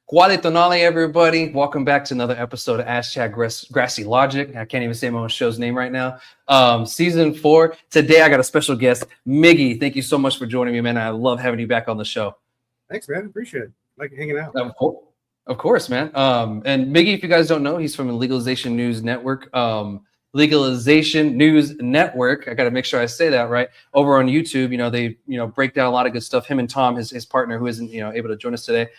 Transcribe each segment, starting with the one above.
Quale tonale, everybody. Welcome back to another episode of Grassy Logic. I can't even say my own show's name right now. Season 4. Today, I got a special guest, Miggy. Thank you so much for joining me, man. I love having you back on the show. Thanks, man. Appreciate it. Like hanging out. Of course, man. And Miggy, if you guys don't know, he's from the Legalization News Network. Legalization News Network. I got to make sure I say that right. Over on YouTube, they break down a lot of good stuff. Him and Tom, his partner, who isn't able to join us today,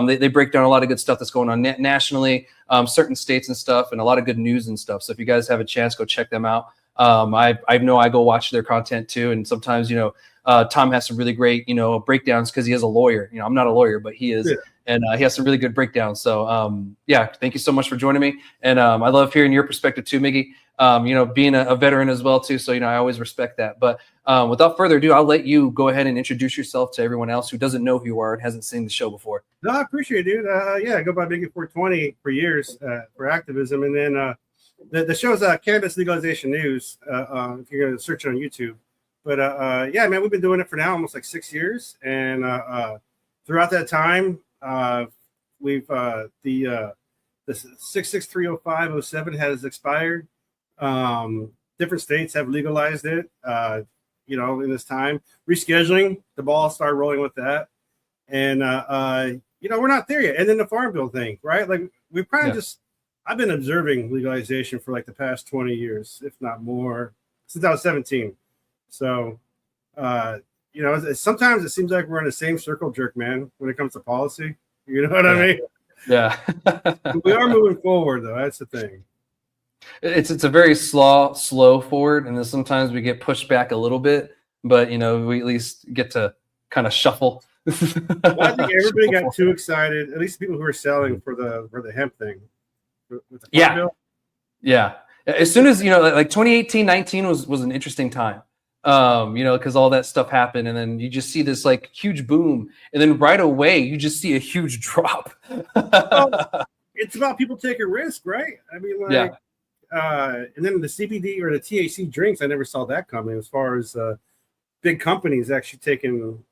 they break down a lot of good stuff that's going on nationally, certain states and stuff, and a lot of good news and stuff. So if you guys have a chance, go check them out. I know I go watch their content too, and sometimes Tom has some really great breakdowns because he is a lawyer. I'm not a lawyer, but he is. Yeah. And he has some really good breakdowns. So, thank you so much for joining me. And I love hearing your perspective too, Miggy. Being a veteran as well too. So, I always respect that. But without further ado, I'll let you go ahead and introduce yourself to everyone else who doesn't know who you are and hasn't seen the show before. No, I appreciate it, dude. I go by Ep4 for years for activism. And then the show's Cannabis Legalization News, if you're going to search it on YouTube. But, man, we've been doing it for now almost like 6 years. And throughout that time, we've the 6630507 has expired. Different states have legalized it. In this time, rescheduling, the ball started rolling with that, and we're not there yet. And then the Farm Bill thing, right? Like we've kind of I've been observing legalization for like the past 20 years, if not more, since I was 17. So, sometimes it seems like we're in the same circle jerk, man, when it comes to policy. You know what I mean? Yeah. We are moving forward, though. That's the thing. It's a very slow forward, and then sometimes we get pushed back a little bit, but we at least get to kind of shuffle. Well, I think everybody got too excited. At least people who are selling for the hemp thing. With the Farm Bill. Yeah. As soon as like 2018-19 was an interesting time. Because all that stuff happened, and then you just see this like huge boom, and then right away you just see a huge drop. It's about people taking risk, right? I mean, and then the CBD or the THC drinks, I never saw that coming. As far as big companies actually taking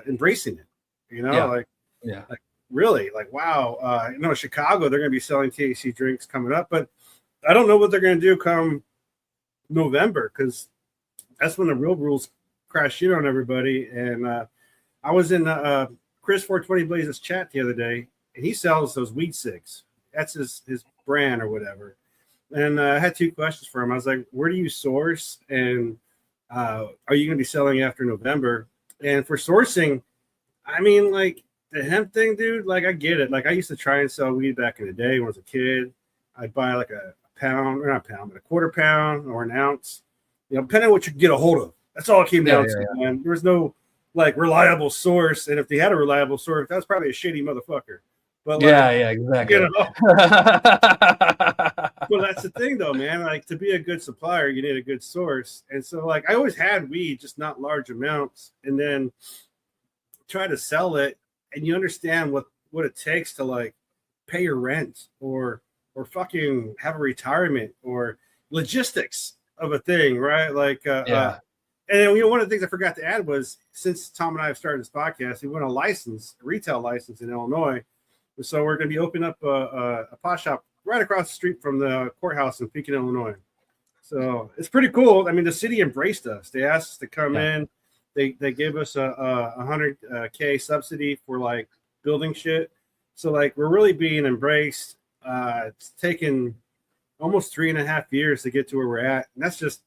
embracing it, like really, like wow. Chicago, they're going to be selling THC drinks coming up, but I don't know what they're going to do come November, because that's when the real rules crash in on everybody. And I was in Chris 420 Blazes chat the other day, and he sells those weed cigs. That's his brand or whatever. And I had 2 questions for him. I was like, where do you source, and are you going to be selling after November? And for sourcing, I mean, like the hemp thing, dude, like I get it. Like I used to try and sell weed back in the day when I was a kid. I'd buy like a pound, or not a pound, but a quarter pound or an ounce, depending on what you get a hold of. That's all it came down to, man. There was no like reliable source, and if they had a reliable source, that was probably a shady motherfucker. But exactly. Well, that's the thing, though, man. Like to be a good supplier, you need a good source, and so like I always had weed, just not large amounts, and then try to sell it, and you understand what it takes to like pay your rent or fucking have a retirement or logistics of a thing, right? Like, and then, one of the things I forgot to add was, since Tom and I have started this podcast, we went a retail license in Illinois. So we're going to be opening up a pot shop right across the street from the courthouse in Pekin, Illinois. So it's pretty cool. I mean, the city embraced us. They asked us to come in. They gave us a $100K subsidy for like building shit. So like we're really being embraced. It's taken almost 3.5 years to get to where we're at. And that's just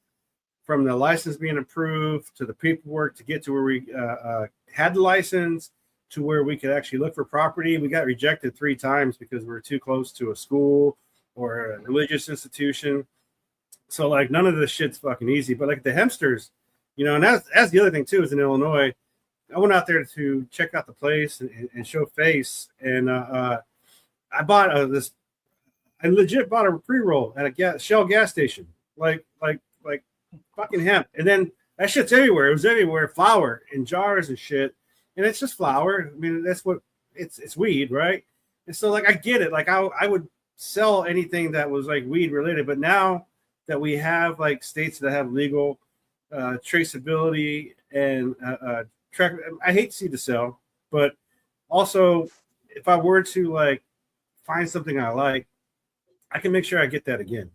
from the license being approved to the paperwork to get to where we had the license to where we could actually look for property. We got rejected 3 times because we were too close to a school or a religious institution. So like none of this shit's fucking easy. But like the hempsters, and that's the other thing too, is in Illinois. I went out there to check out the place and show face. And I bought I legit bought a pre-roll at a Shell gas station, like fucking hemp. And then that shit's everywhere. It was everywhere, flour in jars and shit. And it's just flour. I mean, that's what it's weed, right? And so like I get it. Like I would sell anything that was like weed related, but now that we have like states that have legal traceability and track, I hate seed to sell, but also if I were to like find something I like, I can make sure I get that again.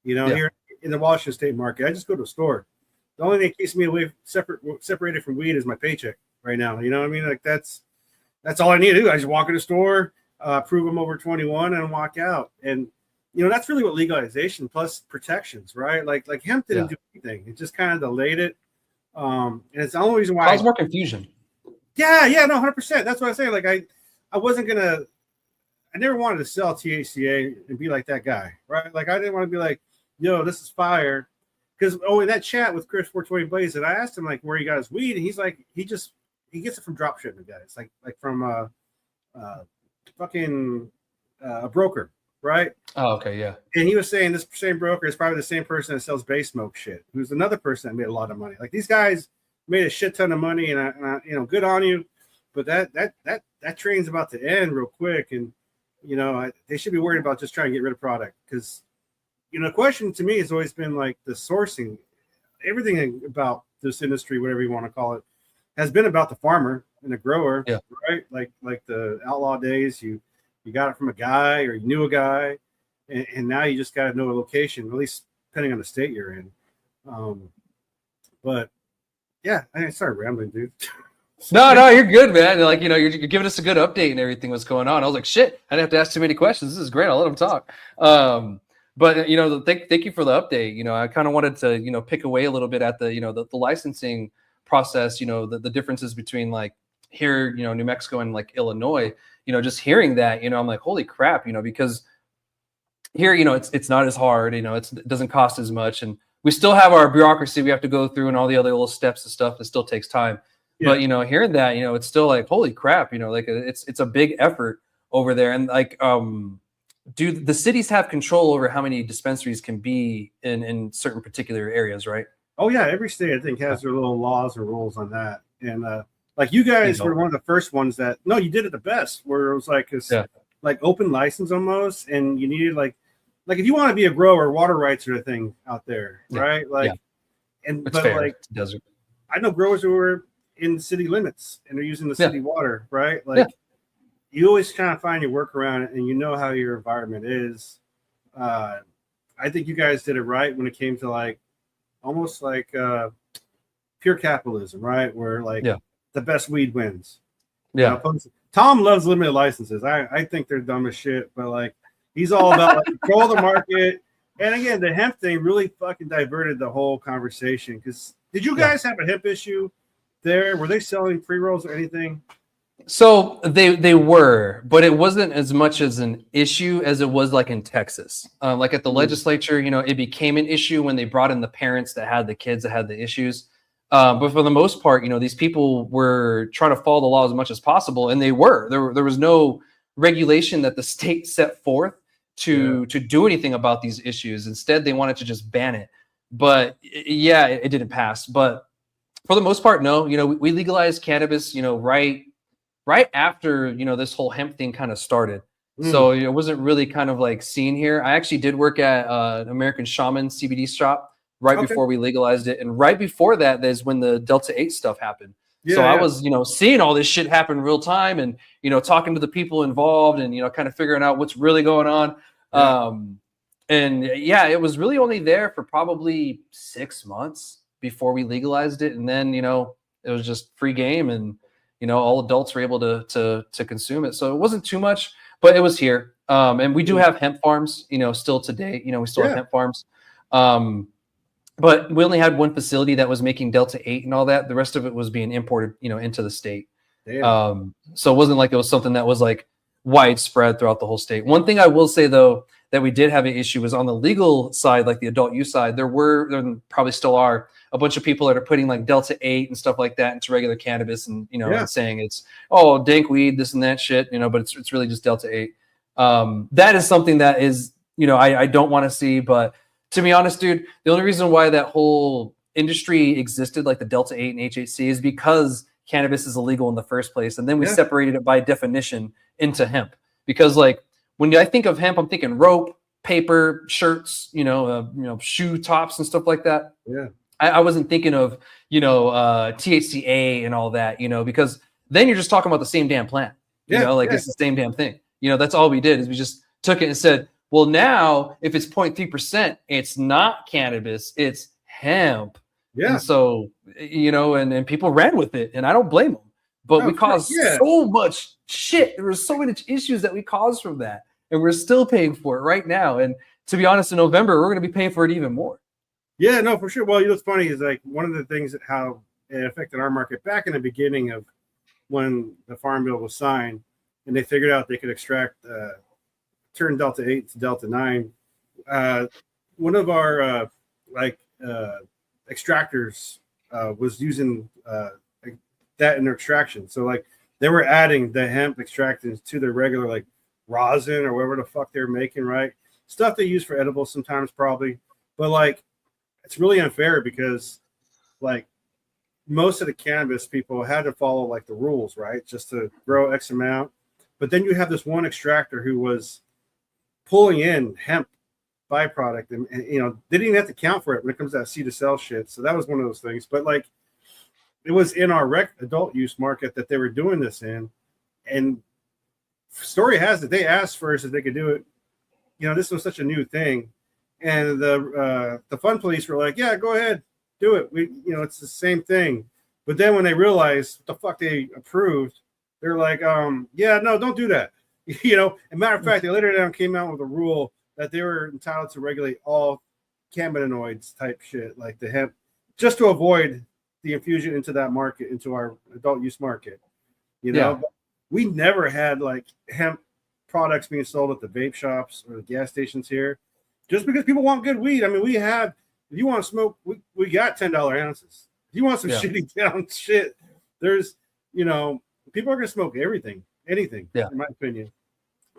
You know, here in the Washington State market, I just go to a store. The only thing that keeps me away separated from weed is my paycheck right now. You know what I mean? Like that's all I need to do. I just walk in the store, prove I'm over 21, and walk out. And you know, that's really what legalization plus protections, right? Like hemp didn't do anything. It just kind of delayed it. And it's the only reason why cause more confusion. Yeah, no, 100%. That's what I say. Like I wasn't gonna. I never wanted to sell THCA and be like that guy, right? Like I didn't want to be like, yo, this is fire. Because in that chat with Chris 420 Blaze, that I asked him like where he got his weed, and he's like, he gets it from drop shipment guys, like from fucking a broker, right? Oh, okay, yeah. And he was saying this same broker is probably the same person that sells base smoke shit, who's another person that made a lot of money. Like these guys made a shit ton of money, and I you know, good on you, but that train's about to end real quick, and you know, they should be worried about just trying to get rid of product. Because you know, the question to me has always been like the sourcing. Everything about this industry, whatever you want to call it, has been about the farmer and the grower, right? Like the outlaw days, you got it from a guy or you knew a guy, and now you just got to know a location, at least depending on the state you're in. But yeah, I started rambling, dude. No, you're good, man. Like, you know, you're giving us a good update and everything what's going on. I was like, shit, I didn't have to ask too many questions. This is great. I'll let him talk. But you know, thank you for the update. You know, I kind of wanted to, you know, pick away a little bit at the, you know, the licensing process, you know, the differences between like here, you know, New Mexico and like Illinois, you know, just hearing that, you know, I'm like, holy crap, you know, because here, you know, it's not as hard, you know, it doesn't cost as much, and we still have our bureaucracy we have to go through and all the other little steps and stuff. It still takes time. Yeah. But, you know, hearing that, you know, it's still like, holy crap, you know, like it's a big effort over there. And like, do the cities have control over how many dispensaries can be in certain particular areas, right? Oh yeah, every state I think has their little laws or rules on that. And like you guys were one of the first ones that you did it the best, where it was like like open license almost, and you needed like if you want to be a grower, water rights are a thing out there, right? Like, and it's but fair. like Desert. I know growers who are in city limits and they're using the city water, right? Like you always kind of find your workaround, and you know how your environment is. I think you guys did it right when it came to like almost like pure capitalism, right? Where like the best weed wins. Yeah. You know, Tom loves limited licenses. I think they're dumb as shit, but like he's all about like control the market. And again, the hemp thing really fucking diverted the whole conversation. Because did you guys have a hemp issue there? Were they selling pre-rolls or anything? So they were, but it wasn't as much as an issue as it was like in Texas. Like at the legislature, you know, it became an issue when they brought in the parents that had the kids that had the issues. But for the most part, you know, these people were trying to follow the law as much as possible, and they were. There was no regulation that the state set forth to do anything about these issues. Instead, they wanted to just ban it. But yeah, it didn't pass. But for the most part, no. You know, we legalized cannabis, you know, right after, you know, this whole hemp thing kind of started. So it wasn't really kind of like seen here. I actually did work at an American Shaman CBD shop before we legalized it. And right before that is when the Delta 8 stuff happened. I was, you know, seeing all this shit happen real time, and, you know, talking to the people involved, and, you know, kind of figuring out what's really going on. And yeah, it was really only there for probably 6 months before we legalized it. And then, you know, it was just free game, and, you know, all adults were able to consume it. So it wasn't too much, but it was here. And we do have hemp farms, you know, still today, you know, we still have hemp farms. But we only had one facility that was making Delta 8 and all that. The rest of it was being imported, you know, into the state. So it wasn't like it was something that was like widespread throughout the whole state. One thing I will say, though, that we did have an issue was on the legal side, like the adult use side. There probably still are a bunch of people that are putting like Delta 8 and stuff like that into regular cannabis, and, you know, and saying it's, oh, dank weed, this and that shit, you know, but it's really just Delta 8. That is something that is, you know, I don't want to see. But to be honest, dude, the only reason why that whole industry existed, like the Delta 8 and HHC, is because cannabis is illegal in the first place. And then we separated it by definition into hemp. Because like when I think of hemp, I'm thinking rope, paper, shirts, you know, shoe tops and stuff like that. I wasn't thinking of, you know, THCA and all that, you know, because then you're just talking about the same damn plant. You know, like it's the same damn thing. You know, that's all we did is we just took it and said, well, now if it's 0.3%, it's not cannabis, it's hemp. Yeah. And so, you know, and people ran with it, and I don't blame them. But we caused so much shit. There were so many issues that we caused from that, and we're still paying for it right now. And to be honest, in November, we're going to be paying for it even more. Yeah, no, for sure. Well, you know, what's funny is like one of the things that how it affected our market back in the beginning of when the Farm Bill was signed, and they figured out they could extract, turn Delta 8 to Delta 9. One of our extractors was using that in their extraction. So like they were adding the hemp extractants to their regular like rosin or whatever the fuck they're making, right? Stuff they use for edibles sometimes probably. But like it's really unfair because like most of the cannabis people had to follow like the rules, right? Just to grow X amount. But then you have this one extractor who was pulling in hemp byproduct and you know, they didn't have to count for it when it comes to that seed to sell shit. So that was one of those things. But like it was in our adult use market that they were doing this in. And story has it, they asked first if they could do it. You know, this was such a new thing. And the fun police were like, yeah, go ahead, do it. We, you know, it's the same thing. But then when they realized what the fuck they approved, they're like, yeah, no, don't do that. You know, as a matter of fact, they later down came out with a rule that they were entitled to regulate all cannabinoids type shit, like the hemp, just to avoid the infusion into that market, into our adult use market. You know, but we never had like hemp products being sold at the vape shops or the gas stations here, just because people want good weed. I mean, we have, if you want to smoke, we got $10 ounces. If you want some shitty down shit, there's, you know, people are going to smoke everything, anything, in my opinion.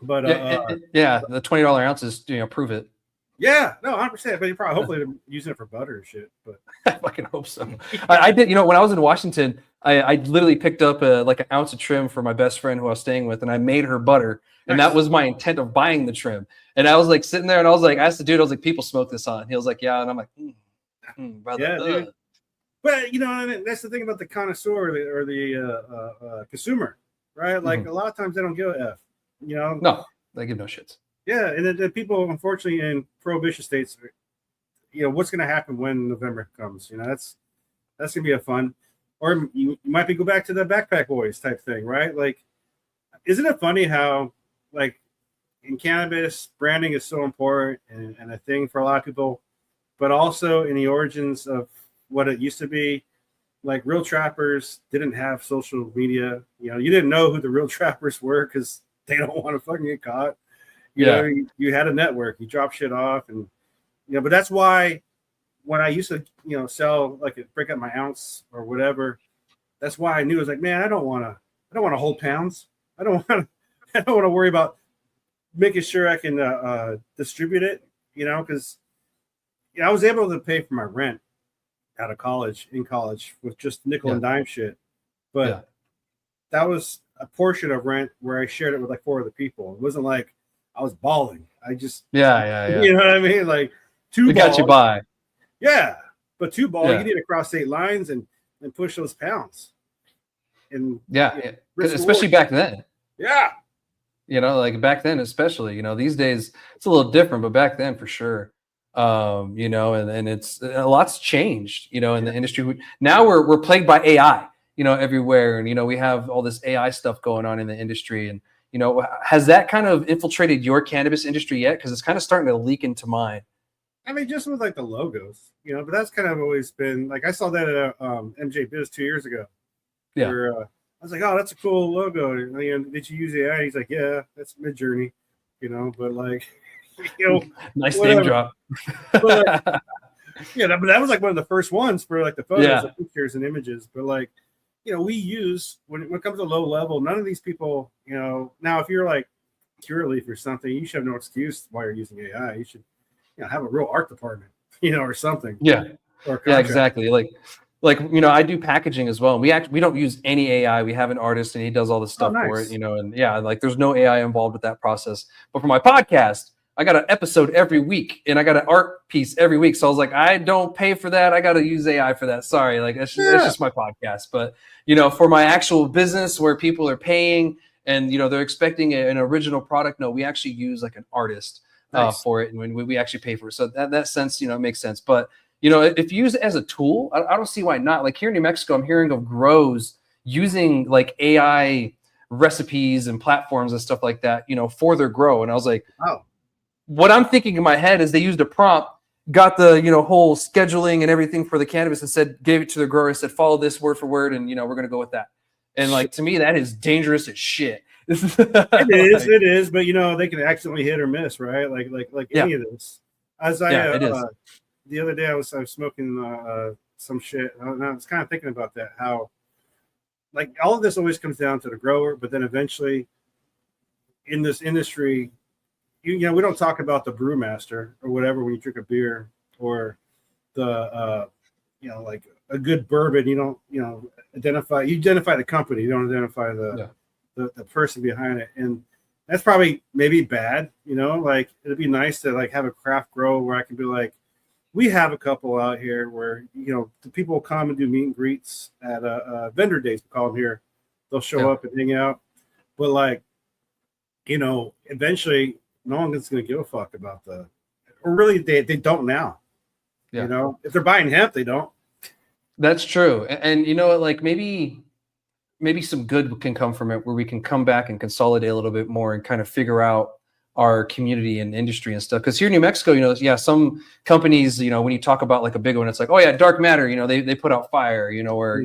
But the $20 ounces, you know, prove it. Yeah, no, 100%. But you're probably hopefully they're using it for butter and shit. But I fucking hope so. I did, you know, when I was in Washington, I literally picked up like an ounce of trim for my best friend who I was staying with, and I made her butter. And that was my intent of buying the trim. And I was like sitting there, and I was like, I asked the dude, I was like, people smoke this on. He was like, yeah, and I'm like, brother. Yeah, dude. But you know, I mean, that's the thing about the connoisseur or the consumer, right? Like a lot of times they don't give a f. You know, no, they give no shits. Yeah, and the people, unfortunately, in prohibition states, you know, what's going to happen when November comes? You know, that's gonna be a fun. Or you might be go back to the backpack boys type thing, right? Like, isn't it funny how, like, in cannabis, branding is so important and a thing for a lot of people, but also in the origins of what it used to be, like real trappers didn't have social media. You know, you didn't know who the real trappers were because they don't want to fucking get caught. You know, you had a network, you drop shit off, and you know, but that's why when I used to, you know, sell like break up my ounce or whatever, that's why I knew it was like, man, I don't want to hold pounds. I don't want to worry about making sure I can distribute it, you know, because you know, I was able to pay for my rent out of college, in college, with just nickel and dime shit. But that was a portion of rent where I shared it with like 4 other people. It wasn't like I was balling. I just, you know what I mean? Like 2 balls. Got you by. Yeah. But 2 balls, you need to cross state lines and push those pounds. And especially back then. Yeah. You know, like back then, especially, you know, these days it's a little different, but back then for sure. You know, and it's a lot's changed, you know, in the industry. Now we're plagued by AI, you know, everywhere. And, you know, we have all this AI stuff going on in the industry. And, you know, has that kind of infiltrated your cannabis industry yet? Because it's kind of starting to leak into mine. I mean, just with like the logos, you know, but that's kind of always been like, I saw that at MJ Biz 2 years ago. Yeah. Where, I was like, oh, that's a cool logo. And, did you use AI? He's like, yeah, that's Midjourney, you know, but like, you know, nice name drop. But, but that was like one of the first ones for like the photos, the pictures and images. But like, you know, we use when it comes to low level, none of these people, you know, now if you're like Curaleaf or something, you should have no excuse why you're using AI. You should, you know, have a real art department, you know, or something. Yeah. Or exactly. Like, you know, I do packaging as well. We don't use any AI. We have an artist and he does all the stuff for it, you know, and like there's no AI involved with that process. But for my podcast, I got an episode every week and I got an art piece every week. So I was like, I don't pay for that. I got to use AI for that. Sorry. Like that's just my podcast. But, you know, for my actual business where people are paying and they're expecting an original product. No, we actually use like an artist for it, and when we actually pay for it. So that sense, it makes sense. But if you use it as a tool, I don't see why not. Like here in New Mexico, I'm hearing of grows using like AI recipes and platforms and stuff like that, for their grow. And I was like, oh, what I'm thinking in my head is they used a prompt, got the whole scheduling and everything for the cannabis, and gave it to the grower, said follow this word for word, and we're gonna go with that. And like to me, that is dangerous as shit. It is, but they can accidentally hit or miss, right? Like any of this. As it is. The other day I was smoking some shit, and I was kind of thinking about that, how like all of this always comes down to the grower, but then eventually in this industry, we don't talk about the brewmaster or whatever when you drink a beer, or the like a good bourbon. You don't identify the company, you don't identify the person behind it. And that's probably maybe bad, like it'd be nice to like have a craft grow where I can be like, we have a couple out here where the people will come and do meet and greets at vendor days, we call them here. They'll show up and hang out, but like eventually no one's going to give a fuck about or really they don't now. If they're buying hemp, they don't. That's true. And you know what, like maybe some good can come from it, where we can come back and consolidate a little bit more and kind of figure out our community and industry and stuff. Because here in New Mexico, some companies, when you talk about like a big one, it's like, oh yeah, dark matter, they put out fire, or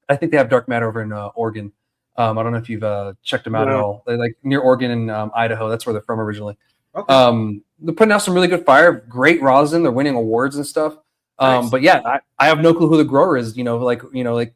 I think they have dark matter over in Oregon. I don't know if you've checked them out at all. They're like near Oregon and Idaho. That's where they're from originally. Okay. They're putting out some really good fire, great rosin. They're winning awards and stuff. Nice. But yeah, I have no clue who the grower is, like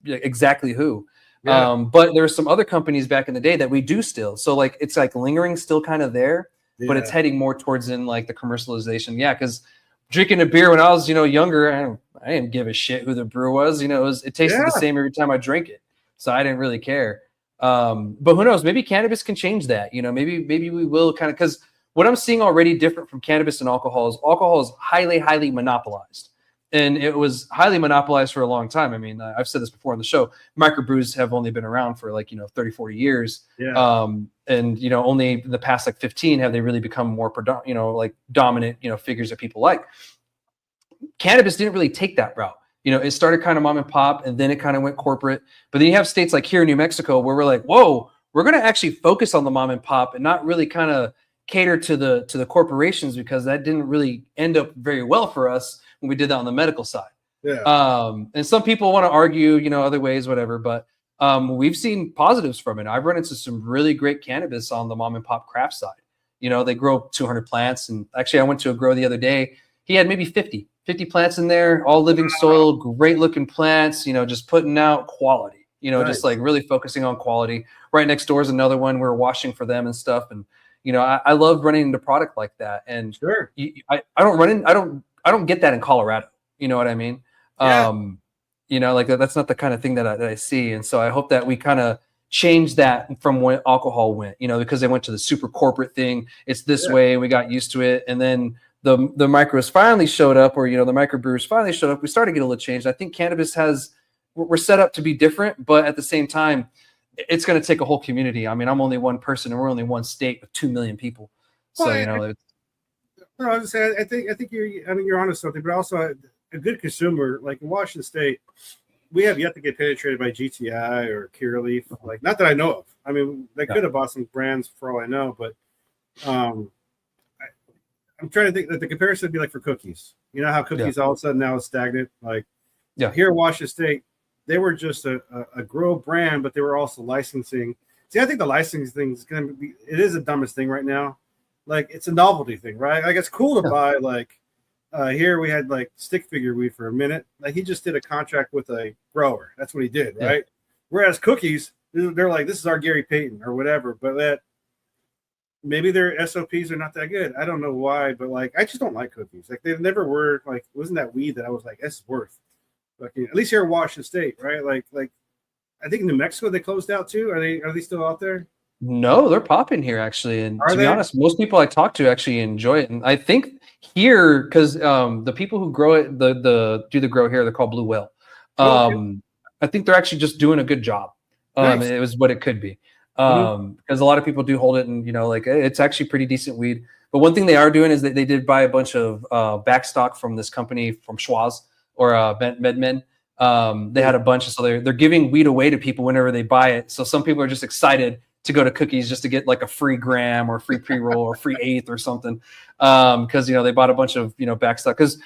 exactly who. Yeah. But there's some other companies back in the day that we do still. So like, it's like lingering still kind of there, but it's heading more towards in like the commercialization. Yeah. Cause drinking a beer when I was, younger, I didn't give a shit who the brewer was, it tasted the same every time I drank it. So I didn't really care. But who knows, maybe cannabis can change that. Maybe we will kind of, cause what I'm seeing already different from cannabis and alcohol is highly, highly monopolized. And it was highly monopolized for a long time. I mean, I've said this before on the show, microbrews have only been around for like, 30, 40 years. Yeah. And, only in the past like 15 have they really become more like dominant, figures that people like. Cannabis didn't really take that route. It started kind of mom and pop, and then it kind of went corporate. But then you have states like here in New Mexico where we're like, whoa, we're going to actually focus on the mom and pop and not really kind of cater to the corporations, because that didn't really end up very well for us when we did that on the medical side. Yeah. And some people want to argue, other ways, whatever, but we've seen positives from it. I've run into some really great cannabis on the mom and pop craft side. They grow 200 plants. And actually I went to a grow the other day. He had maybe 50 plants in there, all living soil, great looking plants, just putting out quality, nice. Just like really focusing on quality. Right next door is another one we're washing for them and stuff. And, I love running into product like that. And sure. I don't get that in Colorado. You know what I mean? Yeah. Like that's not the kind of thing that I see. And so I hope that we kind of change that from when alcohol went, because they went to the super corporate thing. It's this way, and we got used to it. And then the micros finally showed up, or, the microbrewers finally showed up. We started to get a little changed. I think cannabis we're set up to be different, but at the same time, it's going to take a whole community. I mean, I'm only one person, and we're only one state with 2 million people. So, I was saying, I think you're onto something, but also a good consumer, like in Washington State, we have yet to get penetrated by GTI or Curaleaf. Like, not that I know of. I mean, they could have bought some brands for all I know, but I'm trying to think that the comparison would be like for cookies. You know how cookies all of a sudden now is stagnant? Like, here in Washington State, they were just a grow brand, but they were also licensing. See, I think the licensing thing is going to be, it is the dumbest thing right now. Like, it's a novelty thing, right? Like, it's cool to buy, like, here we had like stick figure weed for a minute. Like, he just did a contract with a grower. That's what he did, right? Whereas cookies, they're like, this is our Gary Payton or whatever, but that maybe their SOPs are not that good. I don't know why, but like, I just don't like cookies. Like, they never were like, it wasn't that weed that I was like, this is worth. Like, at least here in Washington State, right? Like I think in New Mexico they closed out too. Are they still out there? No, they're popping here actually. And to be honest, most people I talk to actually enjoy it. And I think here, because the people who grow it, do the grow here, they're called Blue Whale. I think they're actually just doing a good job. Nice. It was what it could be. Mm-hmm. Because a lot of people do hold it, and like it's actually pretty decent weed. But one thing they are doing is that they did buy a bunch of backstock from this company from Schwaz or MedMen. They had a bunch, so they're giving weed away to people whenever they buy it. So some people are just excited to go to Cookies just to get like a free gram or free pre-roll or free eighth or something, because they bought a bunch of backstock. Because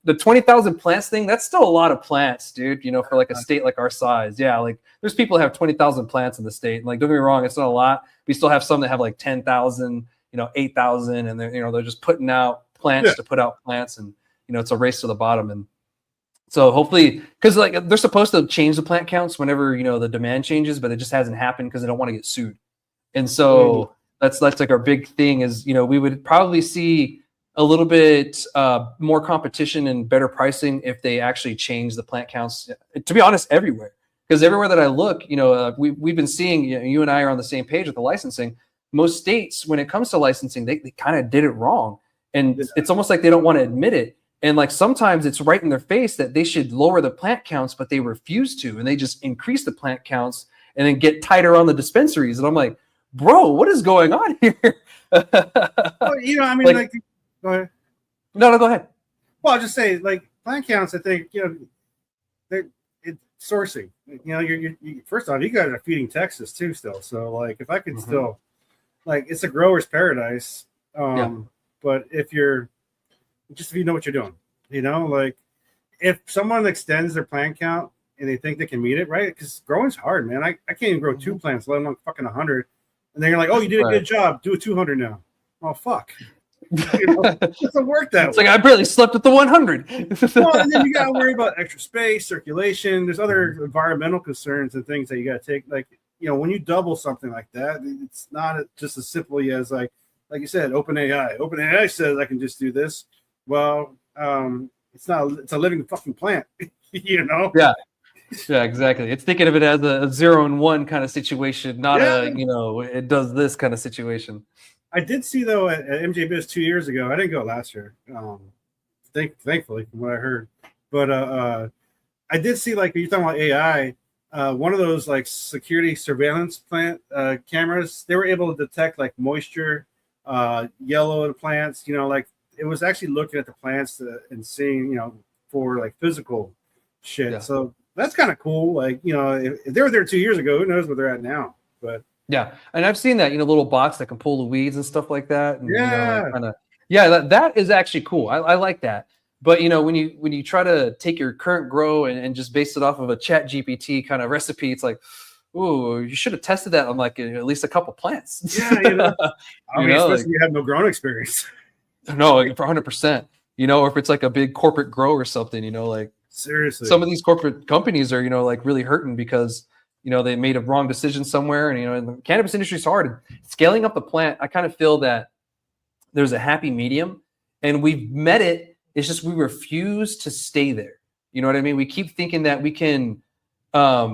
the 20,000 plants thing, that's still a lot of plants, dude. For like a state like our size. Yeah, like there's people that have 20,000 plants in the state. And like, don't get me wrong, it's not a lot. We still have some that have like 10,000, 8,000, and they're just putting out plants to put out plants, and it's a race to the bottom. And so hopefully, because like they're supposed to change the plant counts whenever the demand changes, but it just hasn't happened because they don't want to get sued. And so that's like our big thing is we would probably see a little bit more competition and better pricing if they actually change the plant counts. To be honest, everywhere, because everywhere that I look, we've been seeing, you and I are on the same page with the licensing. Most states, when it comes to licensing, they kind of did it wrong, and it's almost like they don't want to admit it. And like sometimes it's right in their face that they should lower the plant counts, but they refuse to, and they just increase the plant counts and then get tighter on the dispensaries. And I'm like, bro, what is going on here? Well, I mean, like go ahead. No, go ahead. Well, I'll just say, like, plant counts, I think, it's sourcing. You're first off, you guys are feeding Texas too still. So like, if I could still, like, it's a grower's paradise. But if you know what you're doing, like if someone extends their plant count and they think they can meet it, right? Because growing's hard, man. I can't even grow 2 plants, let alone fucking 100. And then you're like, oh, you did a good job. Do a 200 now. Oh, fuck. It doesn't work that way. It's like I barely slept at the 100. Well, and then you got to worry about extra space, circulation. There's other environmental concerns and things that you got to take. Like, when you double something like that, it's not just as simply as like you said, OpenAI. OpenAI says I can just do this. Well, it's not. It's a living fucking plant, Yeah, exactly. It's thinking of it as a 0 and 1 kind of situation, not it does this kind of situation. I did see though at MJ Biz 2 years ago. I didn't go last year, thankfully, from what I heard. But I did see, like, you're talking about AI. One of those like security surveillance plant cameras. They were able to detect like moisture, yellow in plants. Like it was actually looking at the plants and seeing, for like physical shit. Yeah. So that's kind of cool. Like, if they were there 2 years ago, who knows where they're at now? But yeah, and I've seen that, little bots that can pull the weeds and stuff like that. And, yeah, that is actually cool. I like that. But when you try to take your current grow and just base it off of a Chat GPT kind of recipe, it's like, ooh, you should have tested that on like at least a couple plants. Yeah, I mean, especially if you have no grown experience. No, for 100%. Or if it's like a big corporate grow or something, like seriously, some of these corporate companies are like really hurting because they made a wrong decision somewhere, and the cannabis industry is hard. Scaling up the plant, I kind of feel that there's a happy medium, and we've met it. It's just we refuse to stay there. You know what I mean? We keep thinking that we can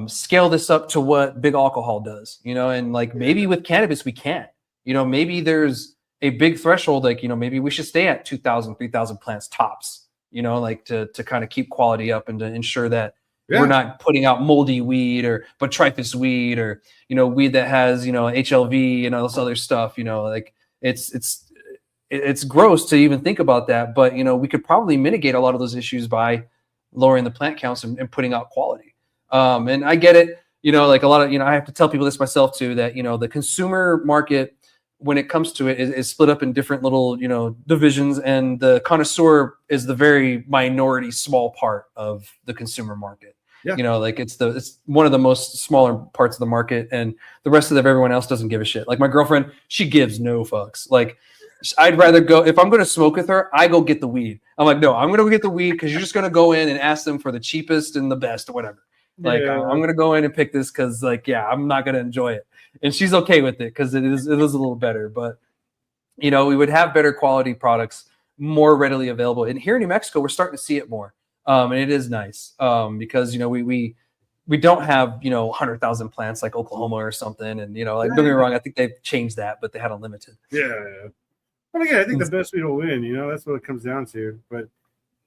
scale this up to what big alcohol does, and like maybe with cannabis we can't. Maybe there's a big threshold, like maybe we should stay at 2,000, 3,000 plants tops. Like to kind of keep quality up and to ensure that we're not putting out moldy weed or botrytis weed or weed that has HLV and all this other stuff. Like it's gross to even think about that, but we could probably mitigate a lot of those issues by lowering the plant counts and putting out quality. And I get it, like a lot of I have to tell people this myself too, that the consumer market, when it comes to it, is split up in different little divisions, and the connoisseur is the very minority small part of the consumer market. Yeah. Like it's one of the most smaller parts of the market, and the rest of everyone else doesn't give a shit. Like my girlfriend, she gives no fucks. Like I'd rather go, if I'm going to smoke with her, I go get the weed. I'm like, no, I'm going to go get the weed because you're just going to go in and ask them for the cheapest and the best or whatever. Like I'm going to go in and pick this because like, I'm not going to enjoy it. And she's okay with it because it is a little better. But, we would have better quality products more readily available. And here in New Mexico, we're starting to see it more. And it is nice because, we don't have, 100,000 plants like Oklahoma or something. And, like, don't get me wrong, I think they've changed that, but they had unlimited. Yeah. But again, I think the best weed will win, that's what it comes down to. But,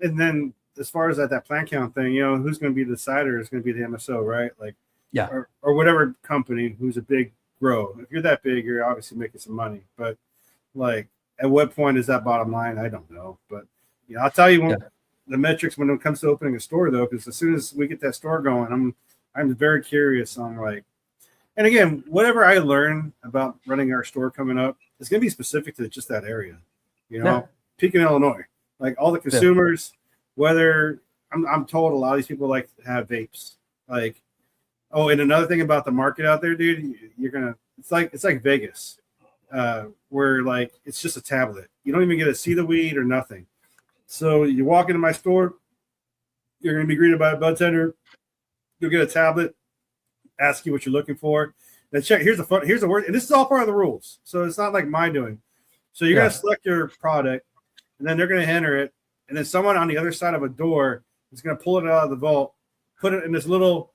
and then as far as that plant count thing, who's going to be the decider is going to be the MSO, right? Like, Yeah. or whatever company who's a big grow. If you're that big, you're obviously making some money. But like, at what point is that bottom line? I don't know. But I'll tell you the metrics when it comes to opening a store, though, because as soon as we get that store going, I'm very curious on like. And again, whatever I learn about running our store coming up, it's going to be specific to just that area. Pekin, Illinois, like all the consumers, whether I'm told a lot of these people like to have vapes. Like, oh, and another thing about the market out there, dude, it's like Vegas, where like it's just a tablet. You don't even get to see the weed or nothing. So you walk into my store, you're going to be greeted by a bud tender. You'll get a tablet, ask you what you're looking for. Then check. Here's the word, and this is all part of the rules. So it's not like my doing. So you're going to select your product, and then they're going to enter it, and then someone on the other side of a door is going to pull it out of the vault, put it in this little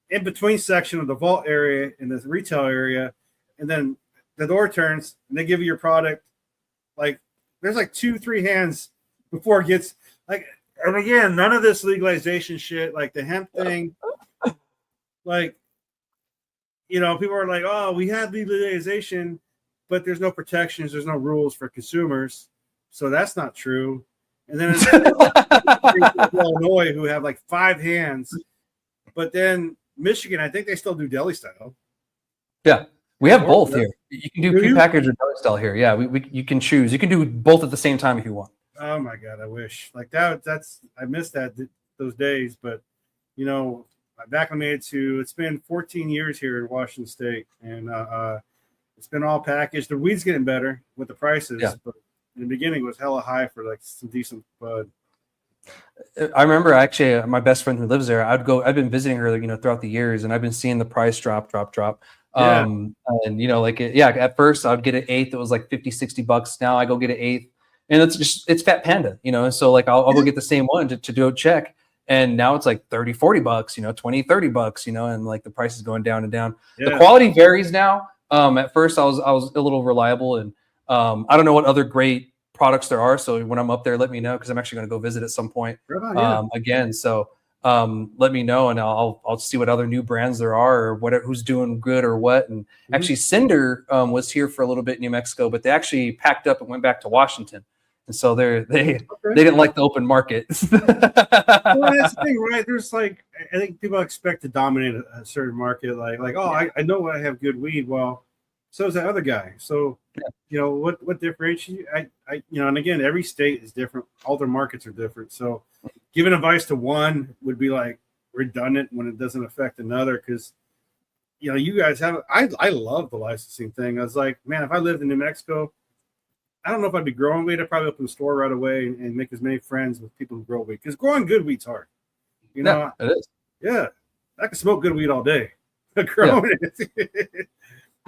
in between section of the vault area in this retail area, and then the door turns and they give you your product. Like there's like 2-3 hands before it gets like. And again, none of this legalization shit, like the hemp thing, like. People are like, oh, we have legalization, but there's no protections, there's no rules for consumers. So that's not true. And then Illinois, who have like 5 hands, but then Michigan, I think they still do deli style. Yeah, we have both here. You can do prepackaged or deli style here. Yeah, you can choose. You can do both at the same time if you want. Oh my God, I wish like that. I missed those days, but I've acclimated to. It's been 14 years here in Washington State, and it's been all packaged. The weed's getting better with the prices, but in the beginning it was hella high for like some decent bud. I remember actually my best friend who lives there. I've been visiting her, throughout the years, and I've been seeing the price drop. And at first I'd get an eighth. It was like $50-$60. Now I go get an eighth, and it's Fat Panda, and so like I'll go get the same one to do a check. And now it's like $30-$40, $20-$30, and like the price is going down and down. Yeah. The quality varies now. At first I was a little reliable, and I don't know what other great products there are. So when I'm up there, let me know, because I'm actually going to go visit at some point again. So let me know, and I'll see what other new brands there are, or who's doing good or what. And actually Cinder was here for a little bit in New Mexico, but they actually packed up and went back to Washington. And so they didn't like the open market. Well, that's the thing, right? There's like, I think people expect to dominate a certain market. Like, oh, I know I have good weed. Well, so is that other guy. So, what differentiates? And again, every state is different. All their markets are different. So, giving advice to one would be like redundant when it doesn't affect another. Because, you guys have. I love the licensing thing. I was like, man, if I lived in New Mexico, I don't know if I'd be growing weed. I'd probably open a store right away and make as many friends with people who grow weed. Because growing good weed's hard. Yeah, it is. Yeah. I can smoke good weed all day. Growing it.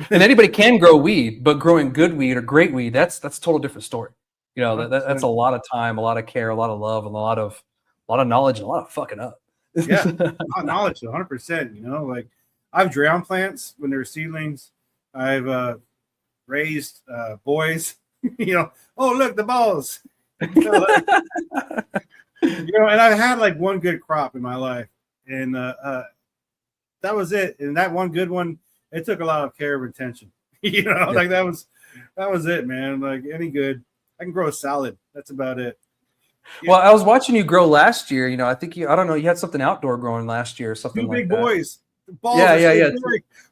And anybody can grow weed, but growing good weed or great weed, that's a total different story. That's a lot of time, a lot of care, a lot of love, and a lot of knowledge, and a lot of fucking up. Yeah. Knowledge, 100%. Like I've drowned plants when they were seedlings. I've raised boys. Oh, look, the balls. And I've had like one good crop in my life, and that was it. And that one good one, it took a lot of care and attention. Like that was it, man. Like any good, I can grow a salad. That's about it. Well, I was watching you grow last year. I think I don't know, you had something outdoor growing last year or something. Two like big that. boys. The balls yeah.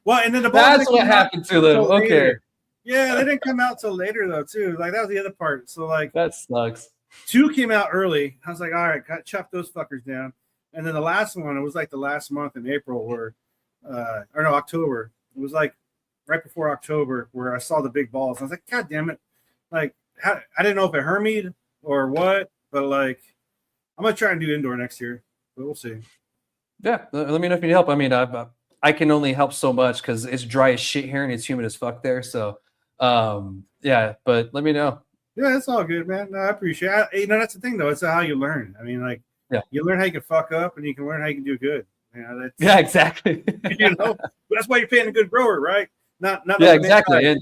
Well, and then the balls. That's what happened to them. Okay. Later. Yeah, they didn't come out till later though, too. Like that was the other part. So like that sucks. 2 came out early. I was like, all right, chop those fuckers down. And then the last one, it was like the last month in April October. It was like right before October where I saw the big balls. I was like, God damn it. Like I didn't know if it hermied or what, but like I'm gonna try and do indoor next year, but we'll see. Yeah, let me know if you need help. I mean, I can only help so much because it's dry as shit here and it's humid as fuck there. So, but let me know. Yeah, it's all good, man. No, I appreciate it. That's the thing, though. It's how you learn. I mean, like, you learn how you can fuck up and you can learn how you can do good. Yeah, exactly. That's why you're paying a good grower, right? Not exactly.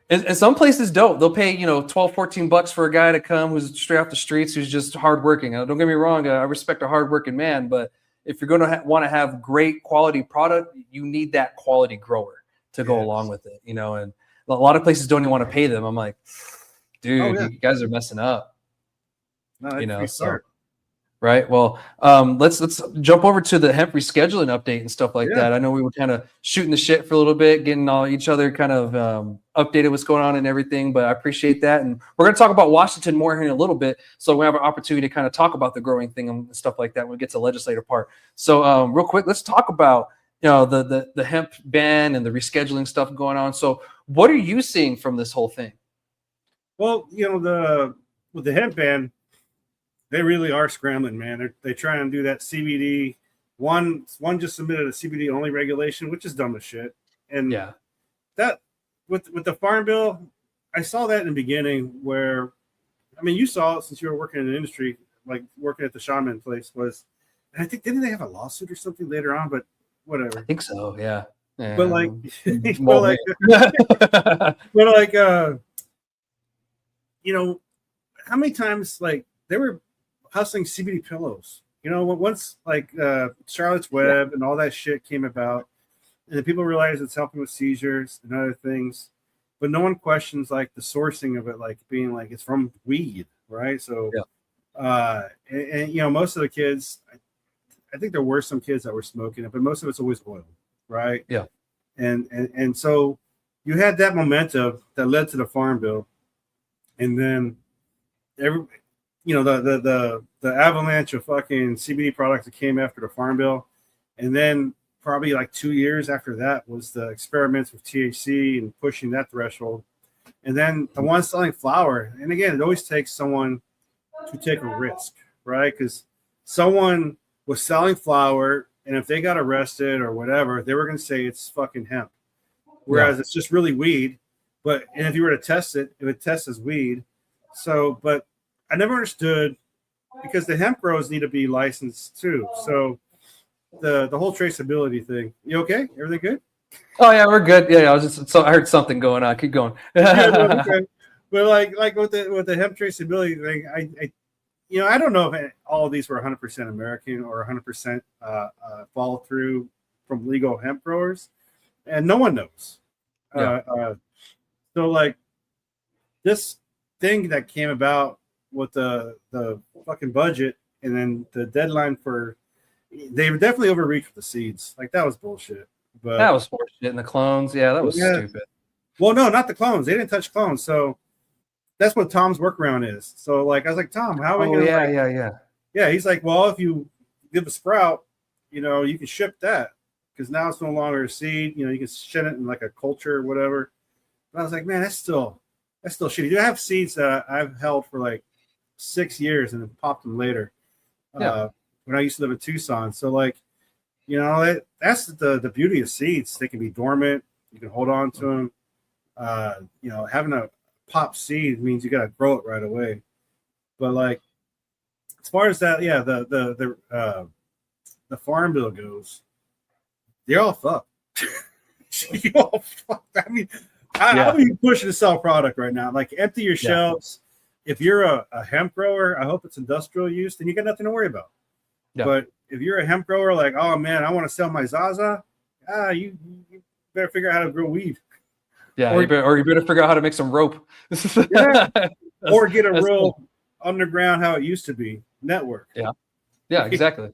And some places don't. They'll pay, $12-$14 for a guy to come who's straight off the streets, who's just hardworking. Don't get me wrong. I respect a hardworking man, but if you're going to want to have great quality product, you need that quality grower to go along with it, you know. And a lot of places don't even want to pay them. I'm like, dude, you guys are messing up, No, you know. So smart. right. Well, let's jump over to the hemp rescheduling update and stuff like that. I know we were kind of shooting the shit for a little bit, getting all each other kind of updated what's going on and everything, but I appreciate that. And we're going to talk about Washington more here in a little bit, so we have an opportunity to kind of talk about the growing thing and stuff like that when we get to the legislative part. So real quick, let's talk about, you know, the hemp ban and the rescheduling stuff going on. So what are you seeing from this whole thing? Well, you know, with the hemp ban, they really are scrambling, man. They're trying to do that CBD. One just submitted a CBD only regulation, which is dumb as shit. And that with the farm bill, I saw that in the beginning where, I mean, you saw it since you were working in the industry, like working at the shaman place was, and I think didn't they have a lawsuit or something later on? But whatever. I think so. Yeah. But like, you know, how many times like they were hustling CBD pillows, you know, once like Charlotte's Web and all that shit came about, and then people realized it's helping with seizures and other things, but no one questions like the sourcing of it, like being like it's from weed, right? So, and you know, most of the kids, I think there were some kids that were smoking it, but most of it's always oil, right? Yeah, and so you had that momentum that led to the farm bill, and then the avalanche of fucking CBD products that came after the farm bill, and then probably like 2 years after that was the experiments with THC and pushing that threshold, and then the ones selling flower. And again, it always takes someone to take a risk, right? Because someone was selling flower, and if they got arrested or whatever, they were going to say it's fucking hemp, whereas it's just really weed. And if you were to test it, it would test as weed. So, but I never understood, because the hemp grows need to be licensed too. So the whole traceability thing. You okay? Everything good? Oh yeah, we're good. Yeah, I heard something going on. Keep going. Okay. But like with the hemp traceability thing, I don't know if all of these were 100% American or 100% follow through from legal hemp growers, and no one knows. So like this thing that came about with the fucking budget, and then the deadline for, they were definitely overreached with the seeds. Like that was bullshit. But that was horseshit. And the clones, that was stupid. Well, no, not the clones. They didn't touch clones. So that's what Tom's workaround is. So like I was like, Tom, how are we gonna Yeah, he's like, well, if you give a sprout, you know, you can ship that, because now it's no longer a seed. You know, you can shed it in like a culture or whatever. But I was like, man, that's still shitty. Do I have seeds that I've held for like 6 years and then popped them later? When I used to live in Tucson. So like, you know, that's the beauty of seeds. They can be dormant. You can hold on to them. You know, having a pop seed means you got to grow it right away. But like, as far as that, the farm bill goes, they're all fucked. I mean, how are you pushing to sell product right now? Like, empty your shelves. If you're a hemp grower, I hope it's industrial use, then you got nothing to worry about. But if you're a hemp grower, like, oh man, I want to sell my Zaza, you better figure out how to grow weed. Yeah, or you better figure out how to make some rope. Or get a real underground, how it used to be, network. Yeah, exactly.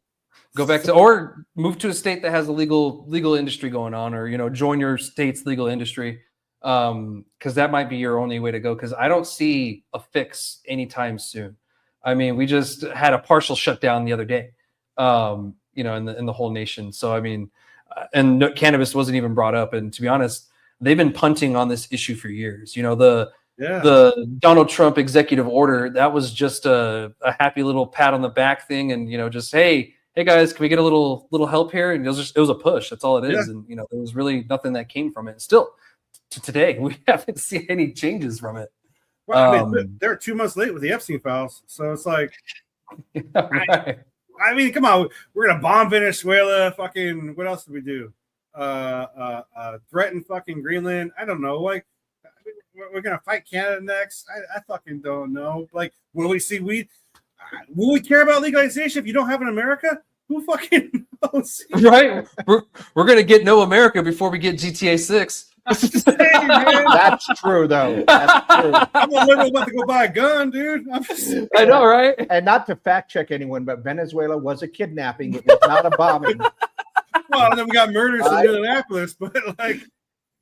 Go back to, or move to a state that has a legal industry going on, or, you know, join your state's legal industry, because that might be your only way to go, because I don't see a fix anytime soon. I mean, we just had a partial shutdown the other day, you know, in the whole nation. So I mean, and cannabis wasn't even brought up. And to be honest, they've been punting on this issue for years. You know, the Donald Trump executive order, that was just a happy little pat on the back thing, and, you know, just hey guys, can we get a little help here? And it was a push. That's all it is. And, you know, there was really nothing that came from it. Still to today, we haven't seen any changes from it. Well, I mean, they're 2 months late with the Epstein files, so it's like, I mean, come on, we're gonna bomb Venezuela. Fucking, what else did we do? Threaten fucking Greenland. I don't know. Like, we're gonna fight Canada next. I fucking don't know. Like, will we see weed? Will we care about legalization if you don't have it in America? Who fucking knows? Right? We're gonna get No America before we get GTA 6. Hey, man. That's true, though. That's true. I'm a liberal about to go buy a gun, dude. I'm just... I know, right? And not to fact check anyone, but Venezuela was a kidnapping. It was not a bombing. Well, and then we got murders in Indianapolis, but like,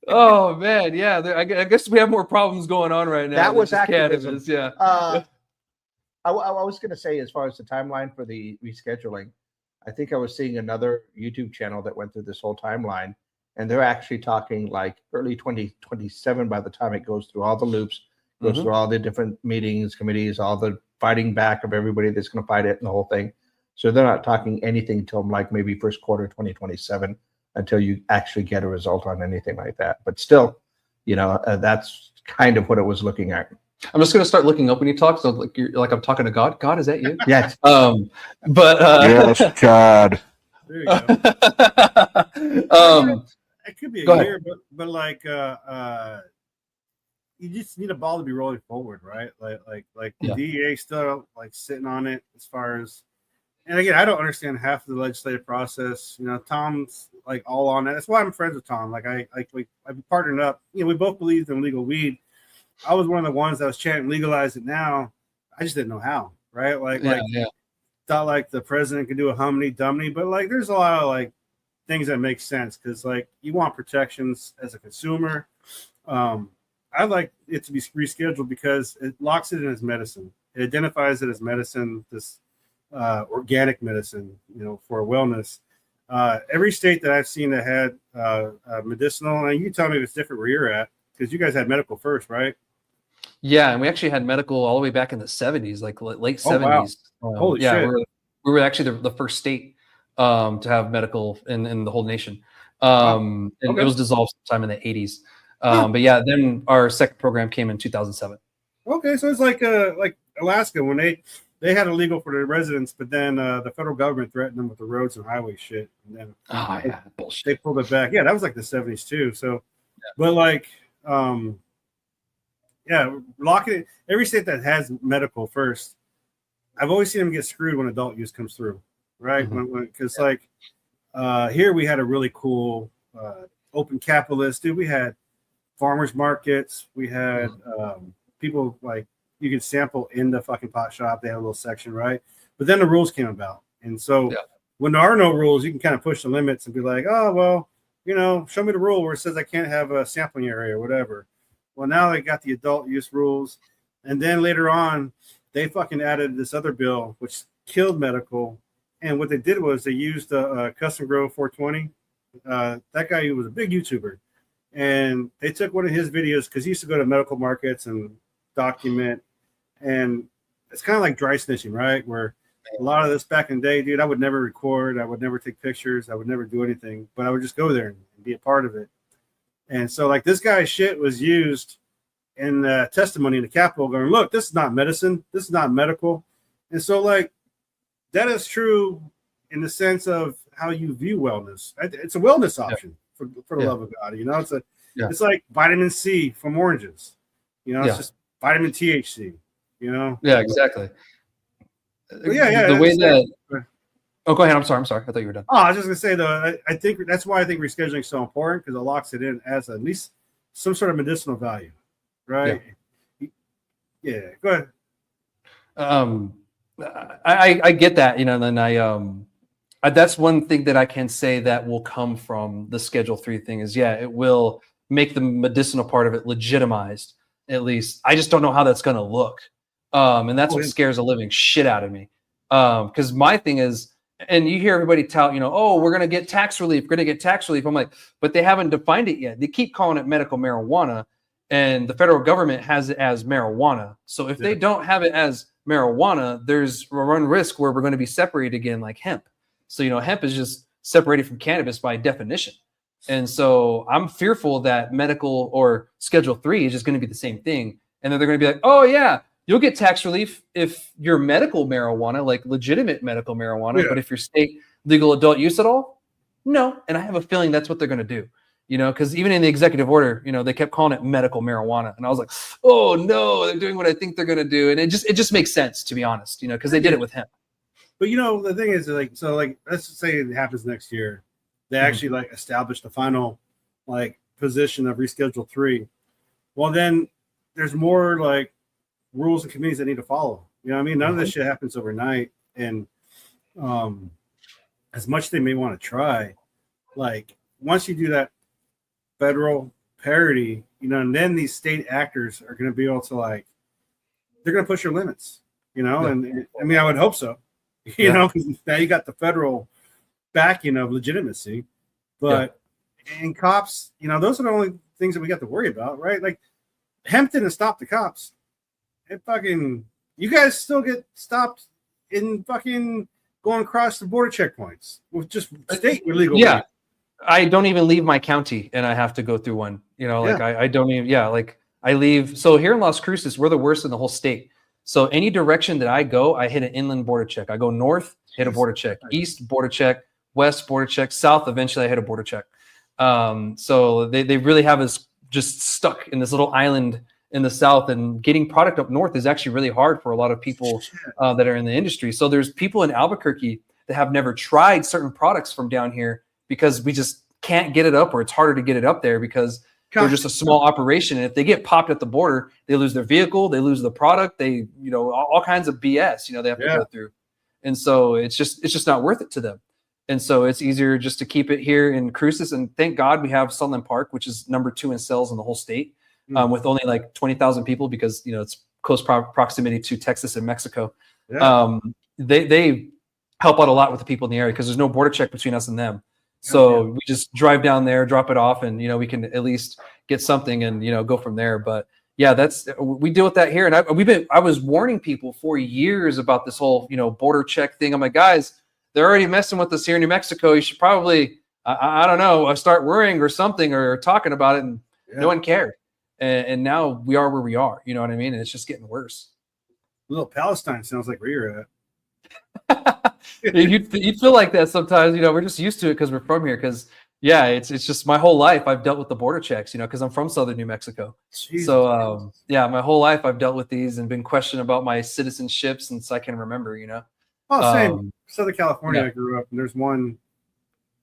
Oh man, yeah. I guess we have more problems going on right now. That than was just activism. cannabis, yeah. I was going to say, as far as the timeline for the rescheduling, I think I was seeing another YouTube channel that went through this whole timeline, and they're actually talking like early 2027 by the time it goes through all the loops, goes through all the different meetings, committees, all the fighting back of everybody that's going to fight it and the whole thing. So they're not talking anything till like maybe first quarter 2027 until you actually get a result on anything like that. But still, that's kind of what it was looking at. I'm just gonna start looking up when you talk. So like I'm talking to God. God, is that you? Yes. But yes, God. there you go. It could be a year, but like you just need a ball to be rolling forward, right? Like the DEA still like sitting on it as far as, and again, I don't understand half of the legislative process. Tom's like all on that. That's why I'm friends with Tom. Like I've partnered up. We both believed in legal weed. I was one of the ones that was chanting legalize it now. I just didn't know how, right? Thought like the president could do a humny dumny, but like there's a lot of like things that make sense because like you want protections as a consumer. I'd like it to be rescheduled because it locks it in as medicine. It identifies it as medicine, this organic medicine, for wellness. Every state that I've seen that had medicinal, and you tell me if it's different where you're at, because you guys had medical first, right? Yeah, and we actually had medical all the way back in the 70s, like late 70s. Wow. Holy yeah, shit. We were actually the first state to have medical in the whole nation. And it was dissolved sometime in the 80s. But yeah, then our second program came in 2007. Okay, so it's like Alaska when they had it legal for their residents, but then the federal government threatened them with the roads and highway shit, and then bullshit. They pulled it back. Yeah, that was like the 70s too. So, but like, locking it. Every state that has medical first, I've always seen them get screwed when adult use comes through, right? Because here we had a really cool open capitalist, dude. We had farmers markets. We had people like you could sample in the fucking pot shop. They had a little section, right? But then the rules came about, and so when there are no rules, you can kind of push the limits and be like, oh well, show me the rule where it says I can't have a sampling area or whatever. Well, now they got the adult use rules, and then later on, they fucking added this other bill which killed medical. And what they did was they used Custom Grow 420. That guy, he was a big YouTuber, and they took one of his videos because he used to go to medical markets and document. And it's kind of like dry snitching, right? Where a lot of this back in the day, dude, I would never record, I would never take pictures, I would never do anything, but I would just go there and be a part of it. And so, like, this guy's shit was used in testimony in the Capitol going, look, this is not medicine. This is not medical. And so, like, that is true in the sense of how you view wellness. It's a wellness option for the love of God. It's like vitamin C from oranges. It's just vitamin THC, Yeah, exactly. The way that... Oh, go ahead. I'm sorry. I thought you were done. Oh, I was just gonna say though, I think that's why I think rescheduling is so important because it locks it in as at least some sort of medicinal value, right? Yeah. Go ahead. I get that, and then that's one thing that I can say that will come from the Schedule 3 thing is it will make the medicinal part of it legitimized. At least I just don't know how that's gonna look, and that's what scares the living shit out of me. Because my thing is. And you hear everybody tout, we're going to get tax relief. We're going to get tax relief. I'm like, but they haven't defined it yet. They keep calling it medical marijuana, and the federal government has it as marijuana. So if they don't have it as marijuana, there's a run risk where we're going to be separated again like hemp. So, hemp is just separated from cannabis by definition. And so I'm fearful that medical or Schedule 3 is just going to be the same thing. And then they're going to be like, oh, yeah. You'll get tax relief if you're medical marijuana, like legitimate medical marijuana. But if you're state legal adult use at all, no. And I have a feeling that's what they're going to do, because even in the executive order, they kept calling it medical marijuana. And I was like, oh, no, they're doing what I think they're going to do. And it just makes sense, to be honest, because they did it with hemp. But the thing is, like, so like, let's just say it happens next year. They actually like establish the final like position of reschedule 3. Well, then there's more like rules and committees that need to follow. You know what I mean? None of this shit happens overnight. And as much as they may want to try, like once you do that federal parity, and then these state actors are going to be able to like, they're going to push your limits, and I mean, I would hope so, because now you got the federal backing of legitimacy, but and cops, those are the only things that we got to worry about, right? Like hemp didn't stop the cops. It fucking, you guys still get stopped in fucking going across the border checkpoints with just state illegal. Yeah. I don't even leave my county and I have to go through one, I don't even, like I leave. So here in Las Cruces, we're the worst in the whole state. So any direction that I go, I hit an inland border check. I go north, hit a border check, east border check, west border check, south. Eventually I hit a border check. So they really have us just stuck in this little island in the south, and getting product up north is actually really hard for a lot of people that are in the industry. So there's people in Albuquerque that have never tried certain products from down here because we just can't get it up, or it's harder to get it up there because they're just a small operation. And if they get popped at the border, they lose their vehicle, they lose the product, they, all kinds of BS, they have to go through. And so it's just not worth it to them. And so it's easier just to keep it here in Cruces. And thank God we have Sunland Park, which is number 2 in sales in the whole state, with only like 20,000 people because, it's close proximity to Texas and Mexico. Yeah. They help out a lot with the people in the area because there's no border check between us and them. So we just drive down there, drop it off, and we can at least get something and go from there. But yeah, we deal with that here. And I was warning people for years about this whole border check thing. I'm like, guys, they're already messing with us here in New Mexico. You should probably I don't know, start worrying or something or talking about it, and no one cared. And now we are where we are. You know what I mean? And it's just getting worse. Little Palestine sounds like where you're at. You'd feel like that sometimes, we're just used to it because we're from here. Because it's just my whole life I've dealt with the border checks, because I'm from southern New Mexico. Jesus. So my whole life I've dealt with these and been questioned about my citizenship since I can remember. Oh, same. Southern California, I grew up, and there's one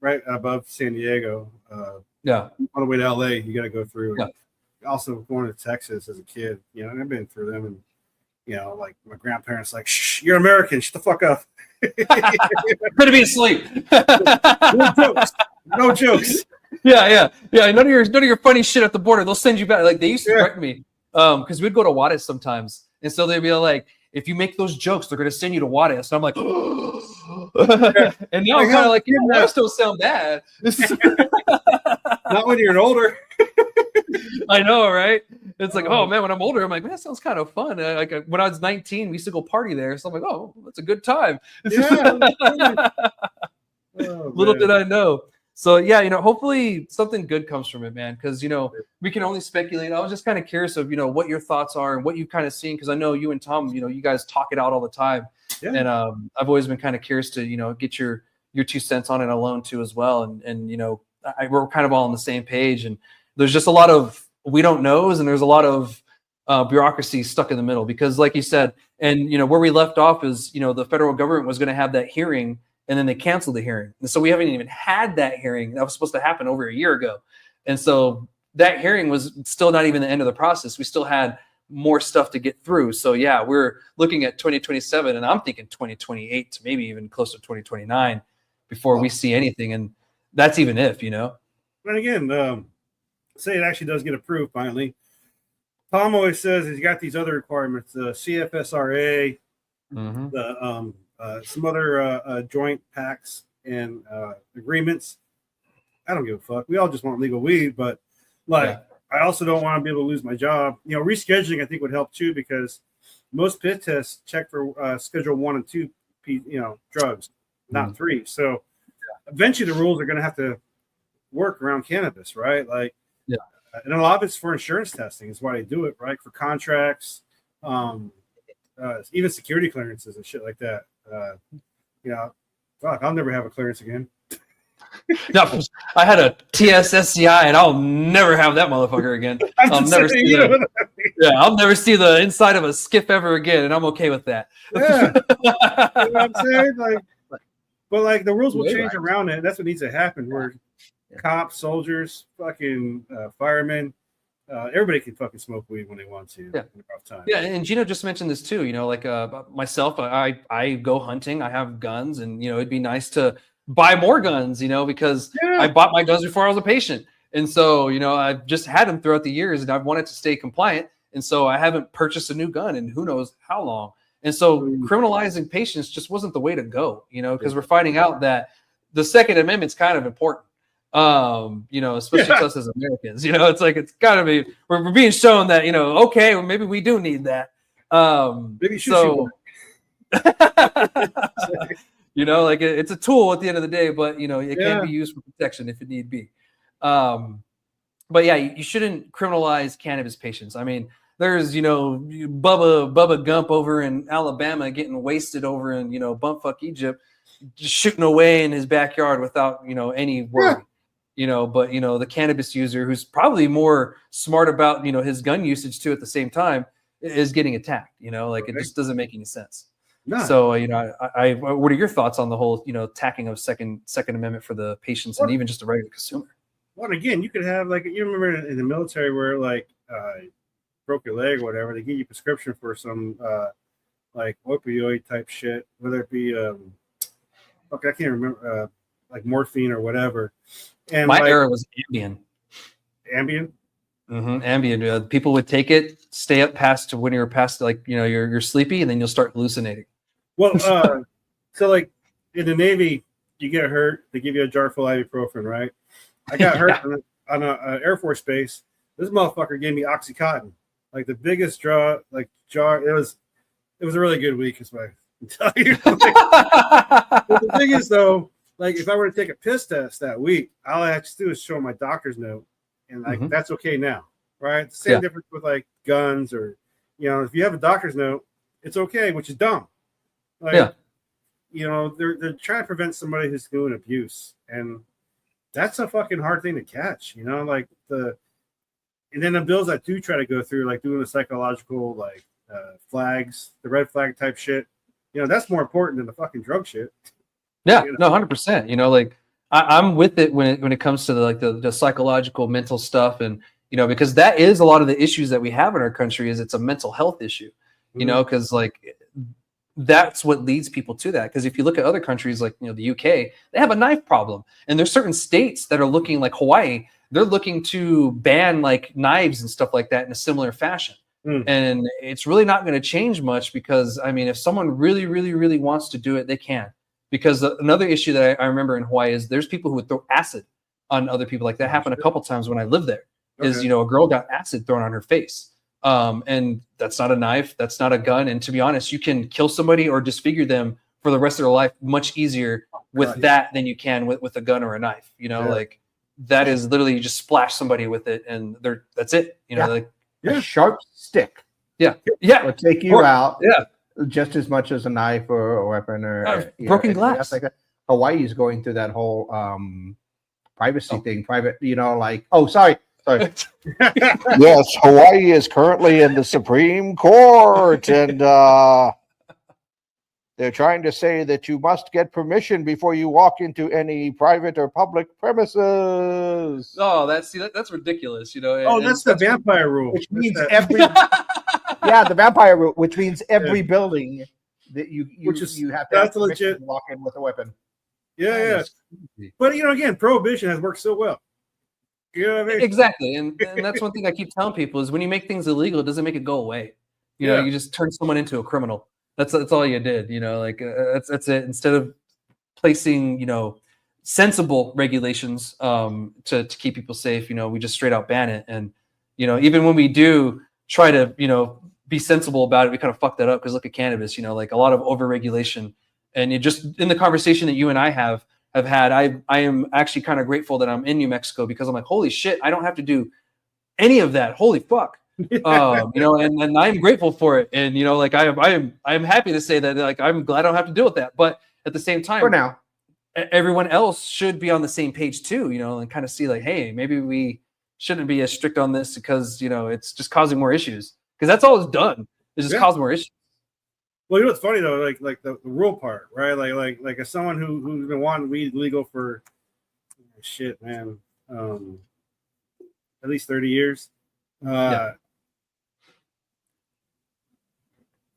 right above San Diego. On the way to LA, you got to go through. Also going to Texas as a kid, and I've been through them, and like my grandparents, like, shh, you're American, shut the fuck up. Gonna be asleep. No jokes. Yeah. None of your funny shit at the border. They'll send you back. Like they used to threaten me, because we'd go to Juarez sometimes, and so they'd be like, if you make those jokes, they're gonna send you to Juarez. And I'm like, and now I'm kind of like, Juarez don't sound bad. Not when you're older. I know, right? It's like, oh man, when I'm older, I'm like, man, that sounds kind of fun. When I was 19, we used to go party there. So I'm like, oh, that's a good time. Little did I know. So hopefully something good comes from it, man. Because we can only speculate. I was just kind of curious of what your thoughts are and what you've kind of seen. Because I know you and Tom, you guys talk it out all the time. Yeah. And I've always been kind of curious to get your 2 cents on it alone too as well. And we're kind of all on the same page. And there's just a lot of we don't knows, and there's a lot of bureaucracy stuck in the middle because, like you said, and where we left off is the federal government was going to have that hearing, and then they canceled the hearing, and so we haven't even had that hearing that was supposed to happen over a year ago, and so that hearing was still not even the end of the process. We still had more stuff to get through. So we're looking at 2027, and I'm thinking 2028 to maybe even close to 2029 before we see anything, and that's even if But again, say it actually does get approved finally. Tom always says he's got these other requirements, the CFSRA, the some other joint pacts and agreements. I don't give a fuck. We all just want legal weed, but I also don't want to be able to lose my job. Rescheduling I think would help too because most pit tests check for Schedule 1 and 2, drugs, not 3. So eventually the rules are going to have to work around cannabis, right? Like. And a lot of it's for insurance testing is why they do it, right? For contracts, even security clearances and shit like that. Fuck, I'll never have a clearance again. No, I had a TSSCI, and I'll never have that motherfucker again. I'll never see that. Yeah, I'll never see the inside of a skiff ever again, and I'm okay with that. Yeah. You know what I'm saying? Like, but like the rules will You're change right. around it. That's what needs to happen. Where Yeah. cops, soldiers, fucking firemen, everybody can fucking smoke weed when they want to. Yeah. In a rough time. Yeah, and Gino just mentioned this too. You know, like myself, I go hunting. I have guns, and you know, it'd be nice to buy more guns. You know, because Yeah. I bought my guns before I was a patient, and so you know, I've just had them throughout the years, and I've wanted to stay compliant, and so I haven't purchased a new gun in who knows how long. And so criminalizing patients just wasn't the way to go. You know, because we're finding out that the Second Amendment's kind of important. You know, especially to us as Americans, you know, it's like, it's gotta be, we're being shown that, you know, okay, well, maybe we do need that. Maybe So, you know, like it's a tool at the end of the day, but you know, it can be used for protection if it need be. But yeah, you shouldn't criminalize cannabis patients. I mean, there's, you know, Bubba Gump over in Alabama getting wasted over in, you know, bumfuck Egypt, just shooting away in his backyard without, you know, any worry. You know, but you know, the cannabis user who's probably more smart about, you know, his gun usage too at the same time is getting attacked. You know, like it just doesn't make any sense. No. So you know, I what are your thoughts on the whole, you know, attacking of Second Amendment for the patients and even just a regular consumer? Well, again, you could have like, you remember in the military where like broke your leg or whatever, they give you a prescription for some like opioid type shit, whether it be okay, I can't remember like morphine or whatever. And my like, era was Ambien. Ambien. Ambien. People would take it, stay up past when you're past, like, you know, you're sleepy, and then you'll start hallucinating. Well, so like in the Navy, you get hurt, they give you a jar full of ibuprofen, right? I got hurt on a Air Force base. This motherfucker gave me Oxycontin, like the biggest jar. It was a really good week, is what I can tell you. But the thing is, though, like if I were to take a piss test that week, all I have to do is show my doctor's note, and like that's okay now, right? Same difference with like guns, or you know, if you have a doctor's note, it's okay, which is dumb. Like, you know, they're trying to prevent somebody who's doing abuse, and that's a fucking hard thing to catch. You know, like and then the bills that do try to go through, like doing the psychological like flags, the red flag type shit. You know, that's more important than the fucking drug shit. Yeah, You know? no, 100%. You know, like I'm with it when it comes to the psychological, mental stuff, and you know, because that is a lot of the issues that we have in our country. Is it's a mental health issue. You know, because like that's what leads people to that. Because if you look at other countries like, you know, the UK, they have a knife problem, and there's certain states that are looking, like Hawaii, they're looking to ban like knives and stuff like that in a similar fashion. And it's really not going to change much, because I mean, if someone really, really, really wants to do it, they can. Because another issue that I remember in Hawaii is there's people who would throw acid on other people. Like that happened a couple times when I lived there. Is, you know, a girl got acid thrown on her face. And that's not a knife, that's not a gun. And to be honest, you can kill somebody or disfigure them for the rest of their life much easier with that than you can with a gun or a knife. You know, like that is literally, you just splash somebody with it and that's it. You know, like a sharp stick. Will take you out. Yeah. Just as much as a knife or a weapon or broken glass. Like that. Hawaii is going through that whole privacy thing. Private, you know, like, oh, sorry. Yes, Hawaii is currently in the Supreme Court, and they're trying to say that you must get permission before you walk into any private or public premises. Oh, that's ridiculous. You know. Oh, that's the vampire rule, which means every the vampire rule, which means every building that you have to that's legit. Walk in with a weapon. Yeah. But you know, again, prohibition has worked so well. You know what I mean? Exactly, and that's one thing I keep telling people is when you make things illegal, it doesn't make it go away. You know, you just turn someone into a criminal. That's all you did. You know, like that's it. Instead of placing, you know, sensible regulations to keep people safe, you know, we just straight out ban it. And you know, even when we do try to, you know, be sensible about it, we kind of fuck that up. Because look at cannabis. You know, like a lot of overregulation, and it just in the conversation that you and I have had, I am actually kind of grateful that I'm in New Mexico, because I'm like, holy shit, I don't have to do any of that. Holy fuck. You know, and I'm grateful for it. And, you know, like I am happy to say that, like, I'm glad I don't have to deal with that. But at the same time, for now, everyone else should be on the same page too, you know, and kind of see like, hey, maybe we shouldn't be as strict on this because it's just causing more issues. Because that's all it's done. It's just caused more issues. Well, what's funny though, like the rural part, right? Like as someone who's been wanting weed legal for shit, man, at least 30 years. The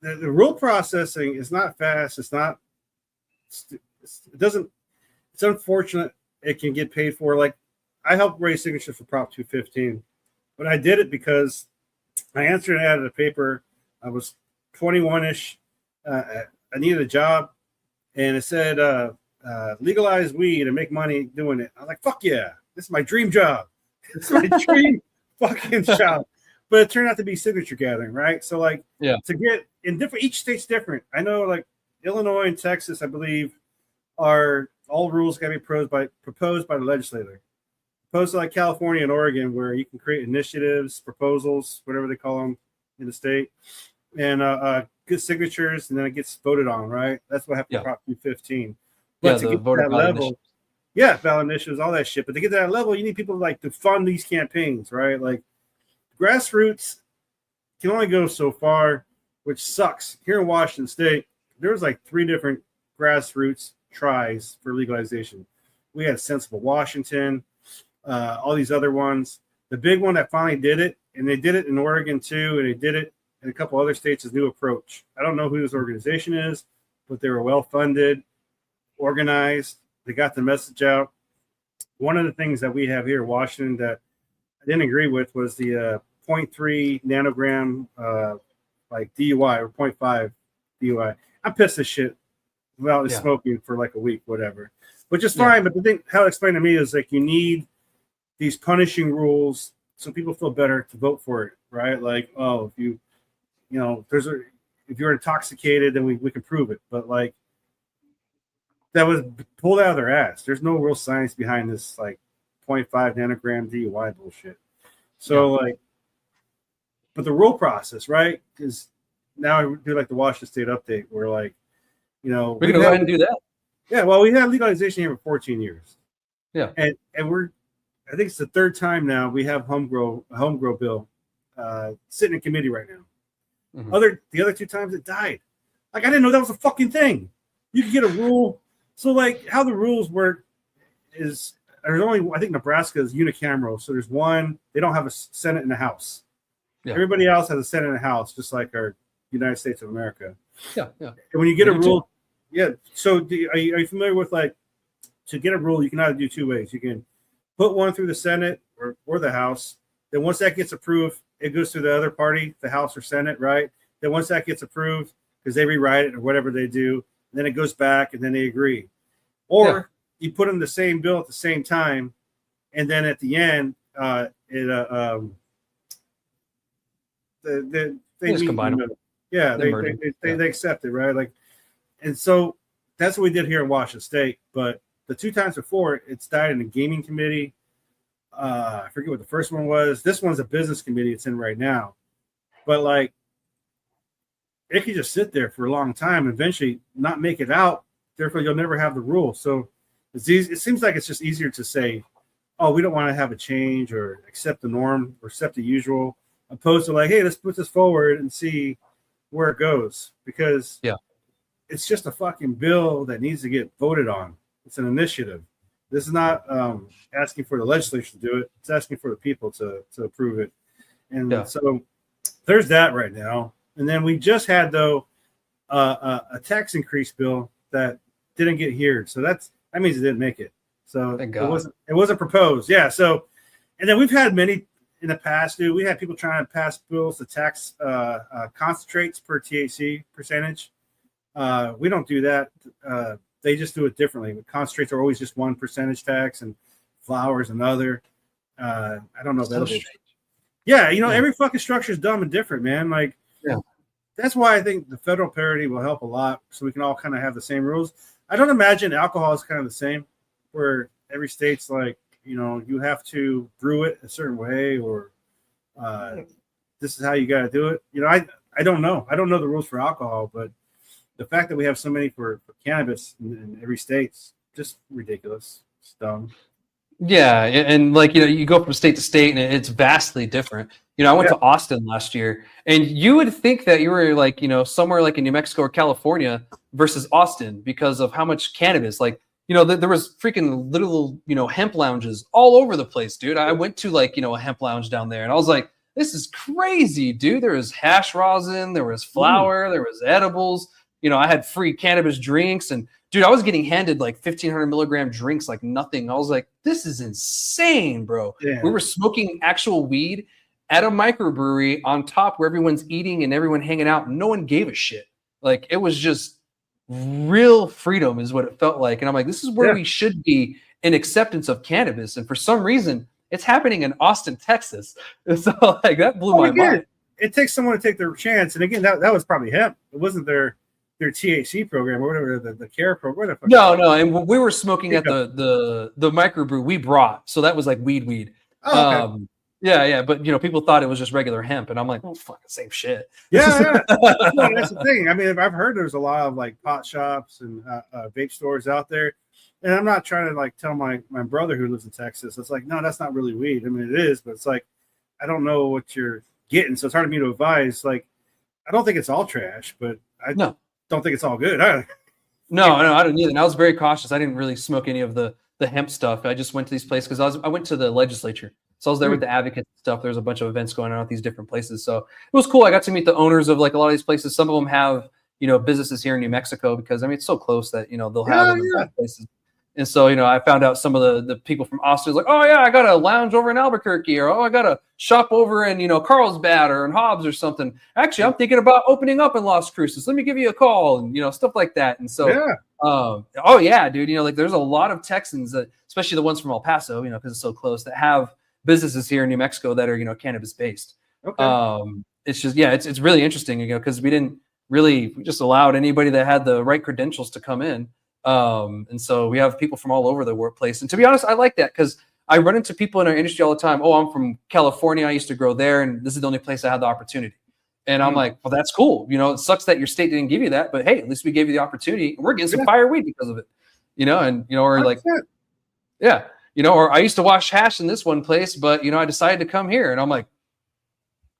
rural processing is not fast. It's not. It doesn't. It's unfortunate. It can get paid for. Like I helped raise signatures for Prop 215, but I did it because I answered an ad in the paper. I was 21-ish. I needed a job, and it said legalize weed and make money doing it. I was like, fuck yeah, this is my dream job. It's my dream fucking job. But it turned out to be signature gathering, right? So like, to get in different, each state's different. I know like Illinois and Texas, I believe, are all rules got to be proposed by the legislature. Opposed to like California and Oregon, where you can create initiatives, proposals, whatever they call them in the state, and good signatures, and then it gets voted on, right? That's what happened to Prop 215. But to get to that level, ballot initiatives, all that shit. But to get to that level, you need people like to fund these campaigns, right? Like grassroots can only go so far, which sucks. Here in Washington State, there was like 3 different grassroots tries for legalization. We had Sensible Washington, all these other ones. The big one that finally did it, and they did it in Oregon too, and they did it in a couple other states, is New Approach. I don't know who this organization is, but they were well funded, organized. They got the message out. One of the things that we have here in Washington that I didn't agree with was the 0.3 nanogram like DUI or 0.5 DUI. I'm pissed as shit without smoking for like a week, whatever, which is fine. But the thing, how it explained to me is like you need these punishing rules so people feel better to vote for it, right? Like, oh, if if you're intoxicated, then we can prove it. But like that was pulled out of their ass. There's no real science behind this like 0.5 nanogram DUI bullshit. So like, but the rural process, right? Because now I do like the Washington State update where like, we can go ahead and do that. Yeah, well, we had legalization here for 14 years. Yeah, and I think it's the 3rd time now we have a home grow bill sitting in committee right now. Mm-hmm. The other 2 times it died. Like I didn't know that was a fucking thing. You could get a rule. So like how the rules work is there's only, I think Nebraska is unicameral. So there's one, they don't have a Senate and a House. Yeah. Everybody else has a Senate and a House, just like our United States of America. Yeah. And when you get a rule, so are you familiar with like, to get a rule, you can either do 2 ways. You can put one through the Senate or the House. Then once that gets approved, it goes through the other party, the House or Senate, right? Then once that gets approved, because they rewrite it or whatever they do, then it goes back and then they agree. Or you put in the same bill at the same time, and then at the end, they just combine them. Yeah, they accept it, right? Like, and so that's what we did here in Washington State. But the 2 times before, it's died in a gaming committee. I forget what the first one was. This one's a business committee it's in right now. But like, it could just sit there for a long time and eventually not make it out. Therefore, you'll never have the rule. So it's easy. It seems like it's just easier to say, oh, we don't want to have a change or accept the norm or accept the usual, opposed to like, hey, let's put this forward and see where it goes. Because it's just a fucking bill that needs to get voted on. It's an initiative. This is not asking for the legislature to do it. It's asking for the people to approve it. And so there's that right now. And then we just had, though, a tax increase bill that didn't get here. So that means it didn't make it. So it wasn't proposed. Yeah. So, and then we've had many in the past, dude. We had people trying to pass bills to tax concentrates per THC percentage. We don't do that. They just do it differently. Concentrates are always just 1 percentage tax, and flowers another. I don't know. Every fucking structure is dumb and different, man. Like, that's why I think the federal parity will help a lot, so we can all kind of have the same rules. I don't imagine alcohol is kind of the same, where every state's like, you have to brew it a certain way, or this is how you got to do it. I don't know. I don't know the rules for alcohol, but the fact that we have so many for cannabis in every state's just ridiculous. It's dumb. Yeah, and like you go from state to state, and it's vastly different. I went to Austin last year, and you would think that you were like somewhere like in New Mexico or California versus Austin because of how much cannabis. Like there was freaking little hemp lounges all over the place, dude. I went to like a hemp lounge down there, and I was like, this is crazy, dude. There was hash rosin, there was flour, there was edibles. I had free cannabis drinks, and dude, I was getting handed like 1,500 milligram drinks like nothing. I was like, this is insane, bro. Yeah. We were smoking actual weed at a microbrewery on top where everyone's eating and everyone hanging out. No one gave a shit. Like, it was just real freedom is what it felt like. And I'm like, this is where we should be in acceptance of cannabis. And for some reason, it's happening in Austin, Texas. And so like that blew my mind. It takes someone to take their chance. And again, that was probably hemp. It wasn't their THC program or whatever, the care program. No. And we were smoking at the microbrew we brought. So that was like weed. Oh, okay. Yeah. But people thought it was just regular hemp. And I'm like, oh, fucking same shit. Yeah. No, that's the thing. I mean, I've heard there's a lot of like pot shops and vape stores out there. And I'm not trying to like tell my brother who lives in Texas. It's like, no, that's not really weed. I mean, it is, but it's like, I don't know what you're getting. So it's hard for me to advise. Like, I don't think it's all trash, but I don't think it's all good. No, I don't either. And I was very cautious. I didn't really smoke any of the hemp stuff. I just went to these places because I went to the legislature. So I was there with the advocates and stuff. There's a bunch of events going on at these different places. So it was cool. I got to meet the owners of like a lot of these places. Some of them have, businesses here in New Mexico because I mean, it's so close that, they'll have them in both places. And so, I found out some of the people from Austin was like, oh yeah, I got a lounge over in Albuquerque, or oh, I got a shop over in, Carlsbad or in Hobbs or something. Actually, I'm thinking about opening up in Las Cruces. Let me give you a call and, stuff like that. And so, oh yeah, dude, like there's a lot of Texans that, especially the ones from El Paso, because it's so close, that have businesses here in New Mexico that are, cannabis based. Okay. It's just, it's really interesting, because we just allowed anybody that had the right credentials to come in. And so we have people from all over the workplace. And to be honest, I like that because I run into people in our industry all the time. Oh, I'm from California. I used to grow there, and this is the only place I had the opportunity. And I'm like, well, that's cool. It sucks that your state didn't give you that, but hey, at least we gave you the opportunity, and we're getting some fire weed because of it. Or like, or I used to wash hash in this one place, but I decided to come here, and I'm like,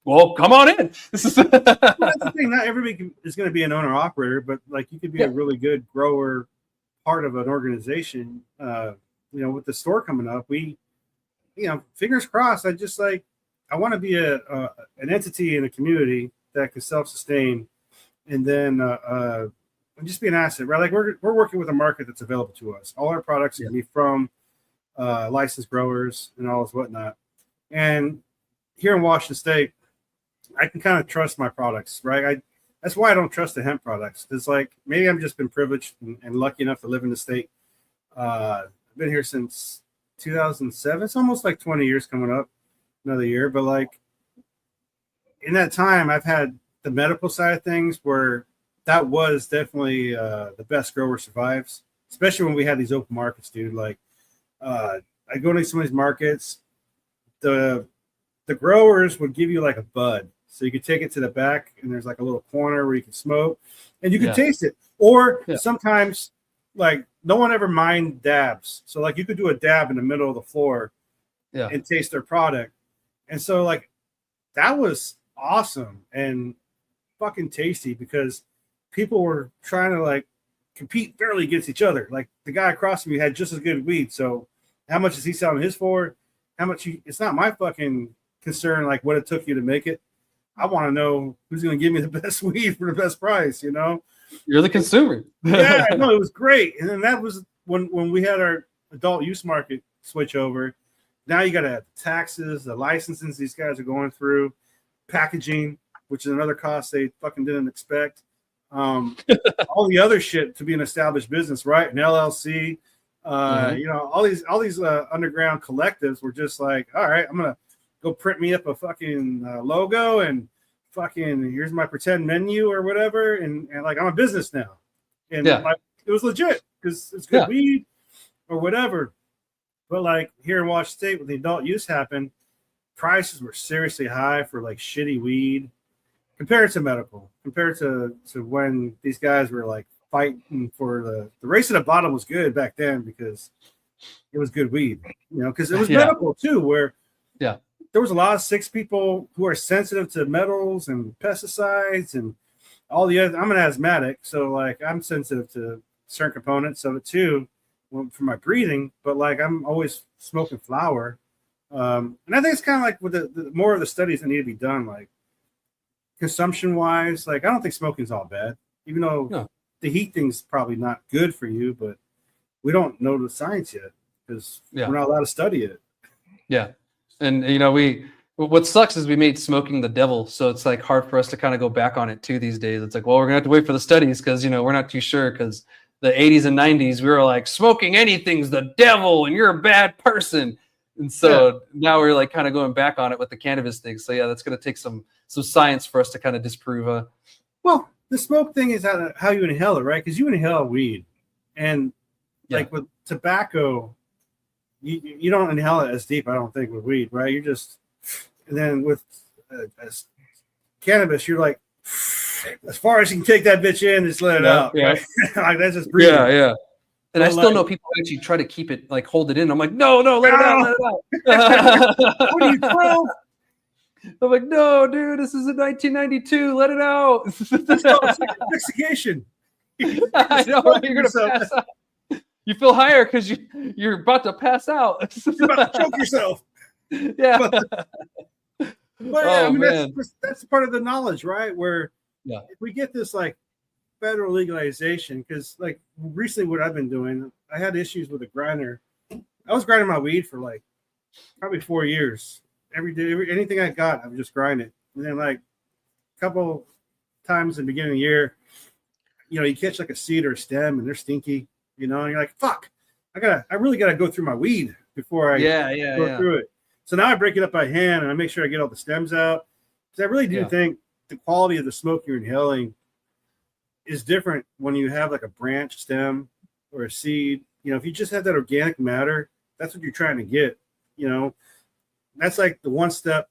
well, come on in. That's the thing. Not everybody is going to be an owner operator, but like you could be a really good grower, part of an organization. With the store coming up, we, fingers crossed. I want to be an entity in a community that can self-sustain, and then just be an asset, right? Like we're working with a market that's available to us. All our products can be from licensed growers and all this whatnot. And here in Washington State, I can kind of trust my products, right? That's why I don't trust the hemp products. It's like maybe I've just been privileged and lucky enough to live in the state. I've been here since 2007. It's almost like 20 years coming up, another year. But like in that time, I've had the medical side of things where that was definitely the best grower survives, especially when we had these open markets, dude. Like I go to some of these markets, the growers would give you like a bud. So you could take it to the back, and there's like a little corner where you can smoke, and you can taste it. Or sometimes, like no one ever mind dabs. So like you could do a dab in the middle of the floor, and taste their product. And so like that was awesome and fucking tasty because people were trying to like compete fairly against each other. Like the guy across from you had just as good weed. So how much is he selling his for? How much? It's not my fucking concern. Like what it took you to make it. I want to know who's going to give me the best weed for the best price, You're the consumer. Yeah, no, it was great. And then that was when we had our adult use market switch over. Now you got to have the taxes, the licenses these guys are going through, packaging, which is another cost they fucking didn't expect. All the other shit to be an established business, right? An LLC, all these underground collectives were just like, all right, I'm going to go print me up a fucking logo and fucking here's my pretend menu or whatever. And like, I'm a business now. And like, it was legit because it's good weed or whatever. But like here in Washington State, when the adult use happened, prices were seriously high for like shitty weed compared to medical, compared to when these guys were like fighting for the race at the bottom was good back then because it was good weed, you know, because it was Yeah. medical too, where Yeah. there was a lot of sick people who are sensitive to metals and pesticides and all the other. I'm an asthmatic, so like I'm sensitive to certain components of it too, for my breathing. But like I'm always smoking flower, and I think it's kind of like with the more of the studies that need to be done, like consumption wise. Like I don't think smoking's all bad, even though the heat thing's probably not good for you, but we don't know the science yet because we're not allowed to study it. Yeah. And, you know, what sucks is we made smoking the devil. So it's like hard for us to kind of go back on it too these days. It's like, well, we're gonna have to wait for the studies because, you know, we're not too sure because the 80s and 90s, we were like, smoking anything's the devil and you're a bad person. And so now we're like kind of going back on it with the cannabis thing. So yeah, that's going to take some science for us to kind of disprove. Well, the smoke thing is how you inhale it, right? Because you inhale weed, and like with tobacco, you don't inhale it as deep, I don't think, with weed, right? You just, and then with cannabis, you're like, as far as you can take that bitch in, just let it out. Yeah. Right? Like that's just breathing. Yeah. And I still know people actually try to keep it, like hold it in. I'm like, no, let it out, let it out. What are you, 12? I'm like, no, dude, this is in 1992. Let it out. Let's go. It's like intoxication. I know, you're gonna pass out. You feel higher because you're about to pass out. You're about to choke yourself. Yeah. But I mean, that's part of the knowledge, right? Where if we get this like federal legalization, because like recently what I've been doing, I had issues with a grinder. I was grinding my weed for like probably 4 years. Every day, anything I got, I would just grind it. And then like a couple times in the beginning of the year, you know, you catch like a seed or a stem and they're stinky, you know, and you're like, fuck, I really gotta go through my weed before I go through it. So now I break it up by hand and I make sure I get all the stems out. Because I really do think the quality of the smoke you're inhaling is different when you have like a branch stem or a seed. You know, if you just have that organic matter, that's what you're trying to get, you know. That's like the one step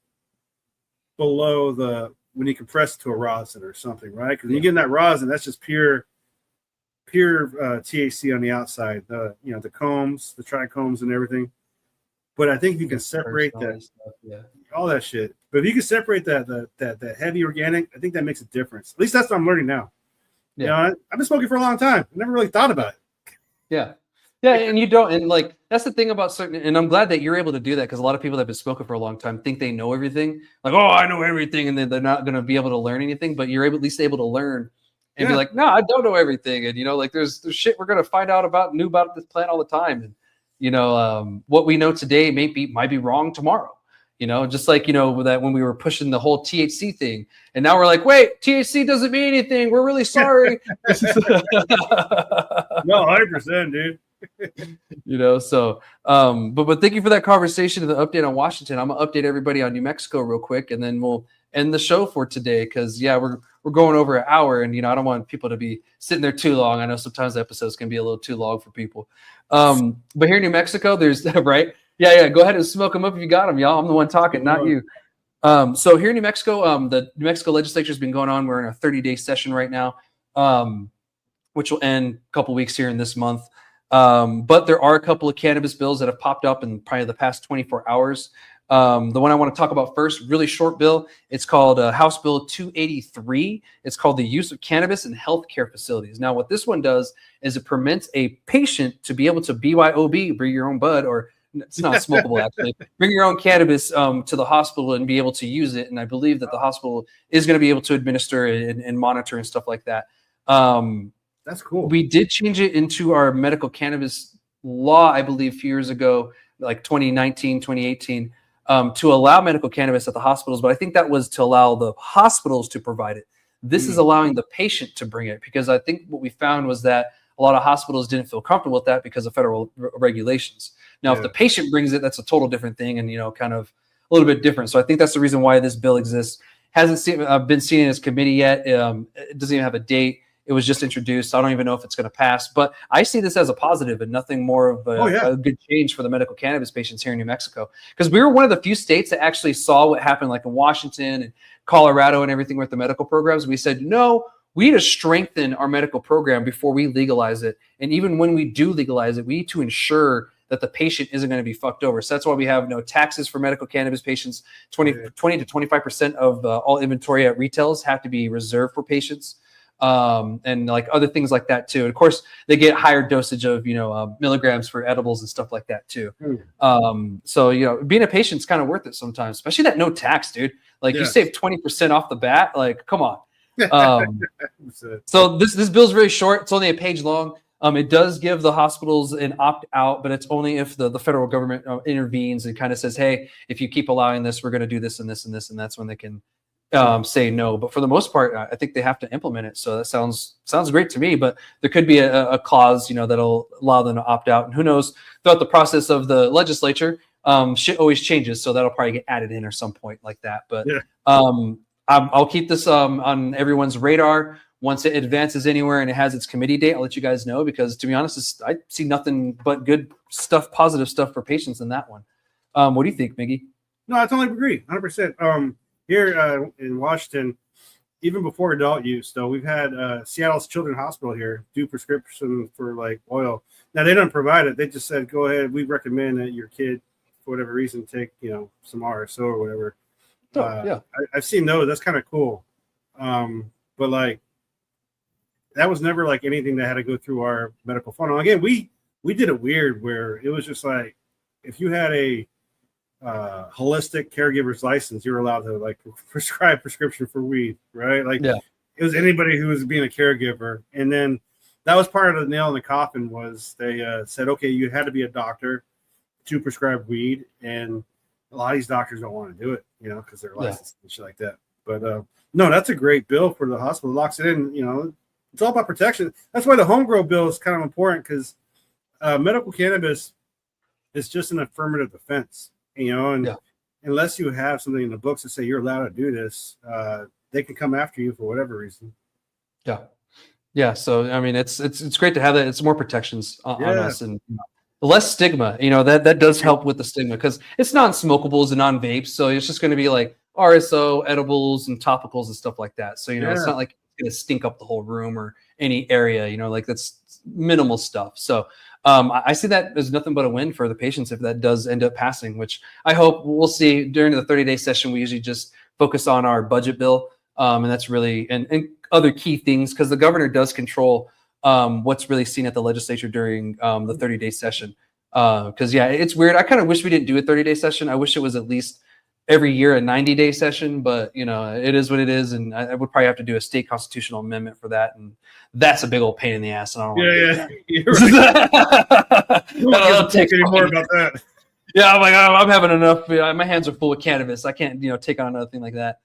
below the when you compress it to a rosin or something, right? Because when you get in that rosin, that's just pure THC on the outside. The the combs, the trichomes, and everything. But I think if you can separate that, all that shit. But if you can separate that heavy organic, I think that makes a difference. At least that's what I'm learning now. Yeah, you know, I've been smoking for a long time. I never really thought about it. Yeah, and you don't, and like that's the thing about certain, and I'm glad that you're able to do that because a lot of people that have been smoking for a long time think they know everything. Like, oh, I know everything, and then they're not going to be able to learn anything. But you're at least able to learn and be like, no, I don't know everything, and you know, like there's shit we're going to find out about this plant all the time, and you know, what we know today might be wrong tomorrow. You know, just like, you know, that when we were pushing the whole THC thing, and now we're like, wait, THC doesn't mean anything. We're really sorry. No, 100%, dude. You know, so but thank you for that conversation and the update on Washington. I'm gonna update everybody on New Mexico real quick, and then we'll end the show for today because we're going over an hour, and you know I don't want people to be sitting there too long. I know sometimes the episodes can be a little too long for people. But here in New Mexico, there's right. Yeah. Go ahead and smoke them up if you got them, y'all. I'm the one talking, not you. So here in New Mexico, the New Mexico legislature has been going on. We're in a 30-day session right now, which will end a couple weeks here in this month. But there are a couple of cannabis bills that have popped up in probably the past 24 hours. The one I want to talk about first, really short bill. It's called House Bill 283. It's called the use of cannabis in healthcare facilities. Now, what this one does is it permits a patient to be able to BYOB, bring your own bud, or it's not smokable actually, bring your own cannabis to the hospital and be able to use it. And I believe that the hospital is going to be able to administer and monitor and stuff like that. That's cool. We did change it into our medical cannabis law, I believe, a few years ago, like 2019, 2018, to allow medical cannabis at the hospitals. But I think that was to allow the hospitals to provide it. This is allowing the patient to bring it, because I think what we found was that a lot of hospitals didn't feel comfortable with that because of federal regulations. Now, if the patient brings it, that's a total different thing, and, you know, kind of a little bit different. So I think that's the reason why this bill exists. Hasn't been seen in its committee yet. It doesn't even have a date. It was just introduced. I don't even know if it's going to pass, but I see this as a positive and nothing more of a good change for the medical cannabis patients here in New Mexico. Because we were one of the few states that actually saw what happened, like in Washington and Colorado and everything with the medical programs. We said, no, we need to strengthen our medical program before we legalize it. And even when we do legalize it, we need to ensure that the patient isn't going to be fucked over. So that's why we have no taxes for medical cannabis patients. 20 to 25% of all inventory at retails have to be reserved for patients. And like other things like that too. And of course, they get higher dosage of milligrams for edibles and stuff like that too. So being a patient's kind of worth it sometimes, especially that no tax, dude. Like you save 20% off the bat. Like, come on. So this bill's very short. It's only a page long. It does give the hospitals an opt out, but it's only if the federal government intervenes and kind of says, hey, if you keep allowing this, we're going to do this and this and this, and that's when they can say no. But for the most part, I think they have to implement it. So that sounds great to me. But there could be a clause, that'll allow them to opt out. And who knows? Throughout the process of the legislature, shit always changes. So that'll probably get added in or some point like that. But I'll keep this on everyone's radar. Once it advances anywhere and it has its committee date, I'll let you guys know, because to be honest, I see nothing but good stuff, positive stuff for patients in that one. What do you think, Miggy? No, I totally agree, 100%. Here in Washington, even before adult use, though, we've had Seattle's Children's Hospital here do prescription for like oil. Now they don't provide it; they just said, "Go ahead. We recommend that your kid, for whatever reason, take some RSO or whatever." I've seen those. That's kind of cool. But like, that was never like anything that had to go through our medical funnel. Again, we did it weird where it was just like, if you had a holistic caregiver's license, you were allowed to like prescribe prescription for weed, right? Like it was anybody who was being a caregiver. And then that was part of the nail in the coffin, was they said, okay, you had to be a doctor to prescribe weed. And a lot of these doctors don't want to do it, because they're licensed and shit like that. But no, that's a great bill for the hospital. It locks it in, it's all about protection. That's why the home grow bill is kind of important, because medical cannabis is just an affirmative defense, and unless you have something in the books that say you're allowed to do this, they can come after you for whatever reason. Yeah. So I mean, it's great to have that. It's more protections on us and less stigma. That does help with the stigma, because it's non-smokables and non-vapes, so it's just going to be like RSO, edibles, and topicals and stuff like that. So it's not like it's going to stink up the whole room or any area. Like that's minimal stuff. So I see that as nothing but a win for the patients if that does end up passing, which I hope we'll see. During the 30-day session, we usually just focus on our budget bill, and that's really and other key things, because the governor does control what's really seen at the legislature during the 30-day session. Because it's weird. I kind of wish we didn't do a 30-day session. I wish it was at least every year a 90-day session, but it is what it is, and I would probably have to do a state constitutional amendment for that, and that's a big old pain in the ass. And I don't want to You're right. You don't take any more about that. Yeah, I'm like, I'm having enough. My hands are full of cannabis. I can't take on another thing like that.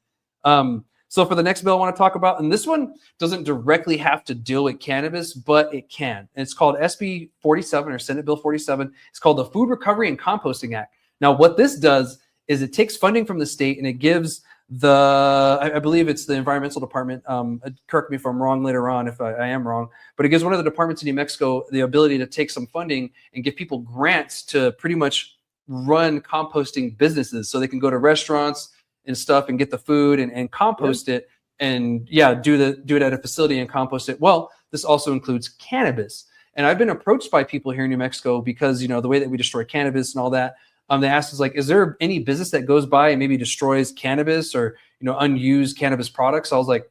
So for the next bill I want to talk about, and this one doesn't directly have to deal with cannabis, but it can. And it's called SB 47 or Senate Bill 47. It's called the Food Recovery and Composting Act. Now, what this does is it takes funding from the state and it gives I believe it's the environmental department. Correct me if I'm wrong later on, if I am wrong, but it gives one of the departments in New Mexico the ability to take some funding and give people grants to pretty much run composting businesses, so they can go to restaurants and stuff and get the food and compost it and do it at a facility and compost it. Well, this also includes cannabis. And I've been approached by people here in New Mexico because, the way that we destroy cannabis and all that, they asked us, like, is there any business that goes by and maybe destroys cannabis or, unused cannabis products? I was like,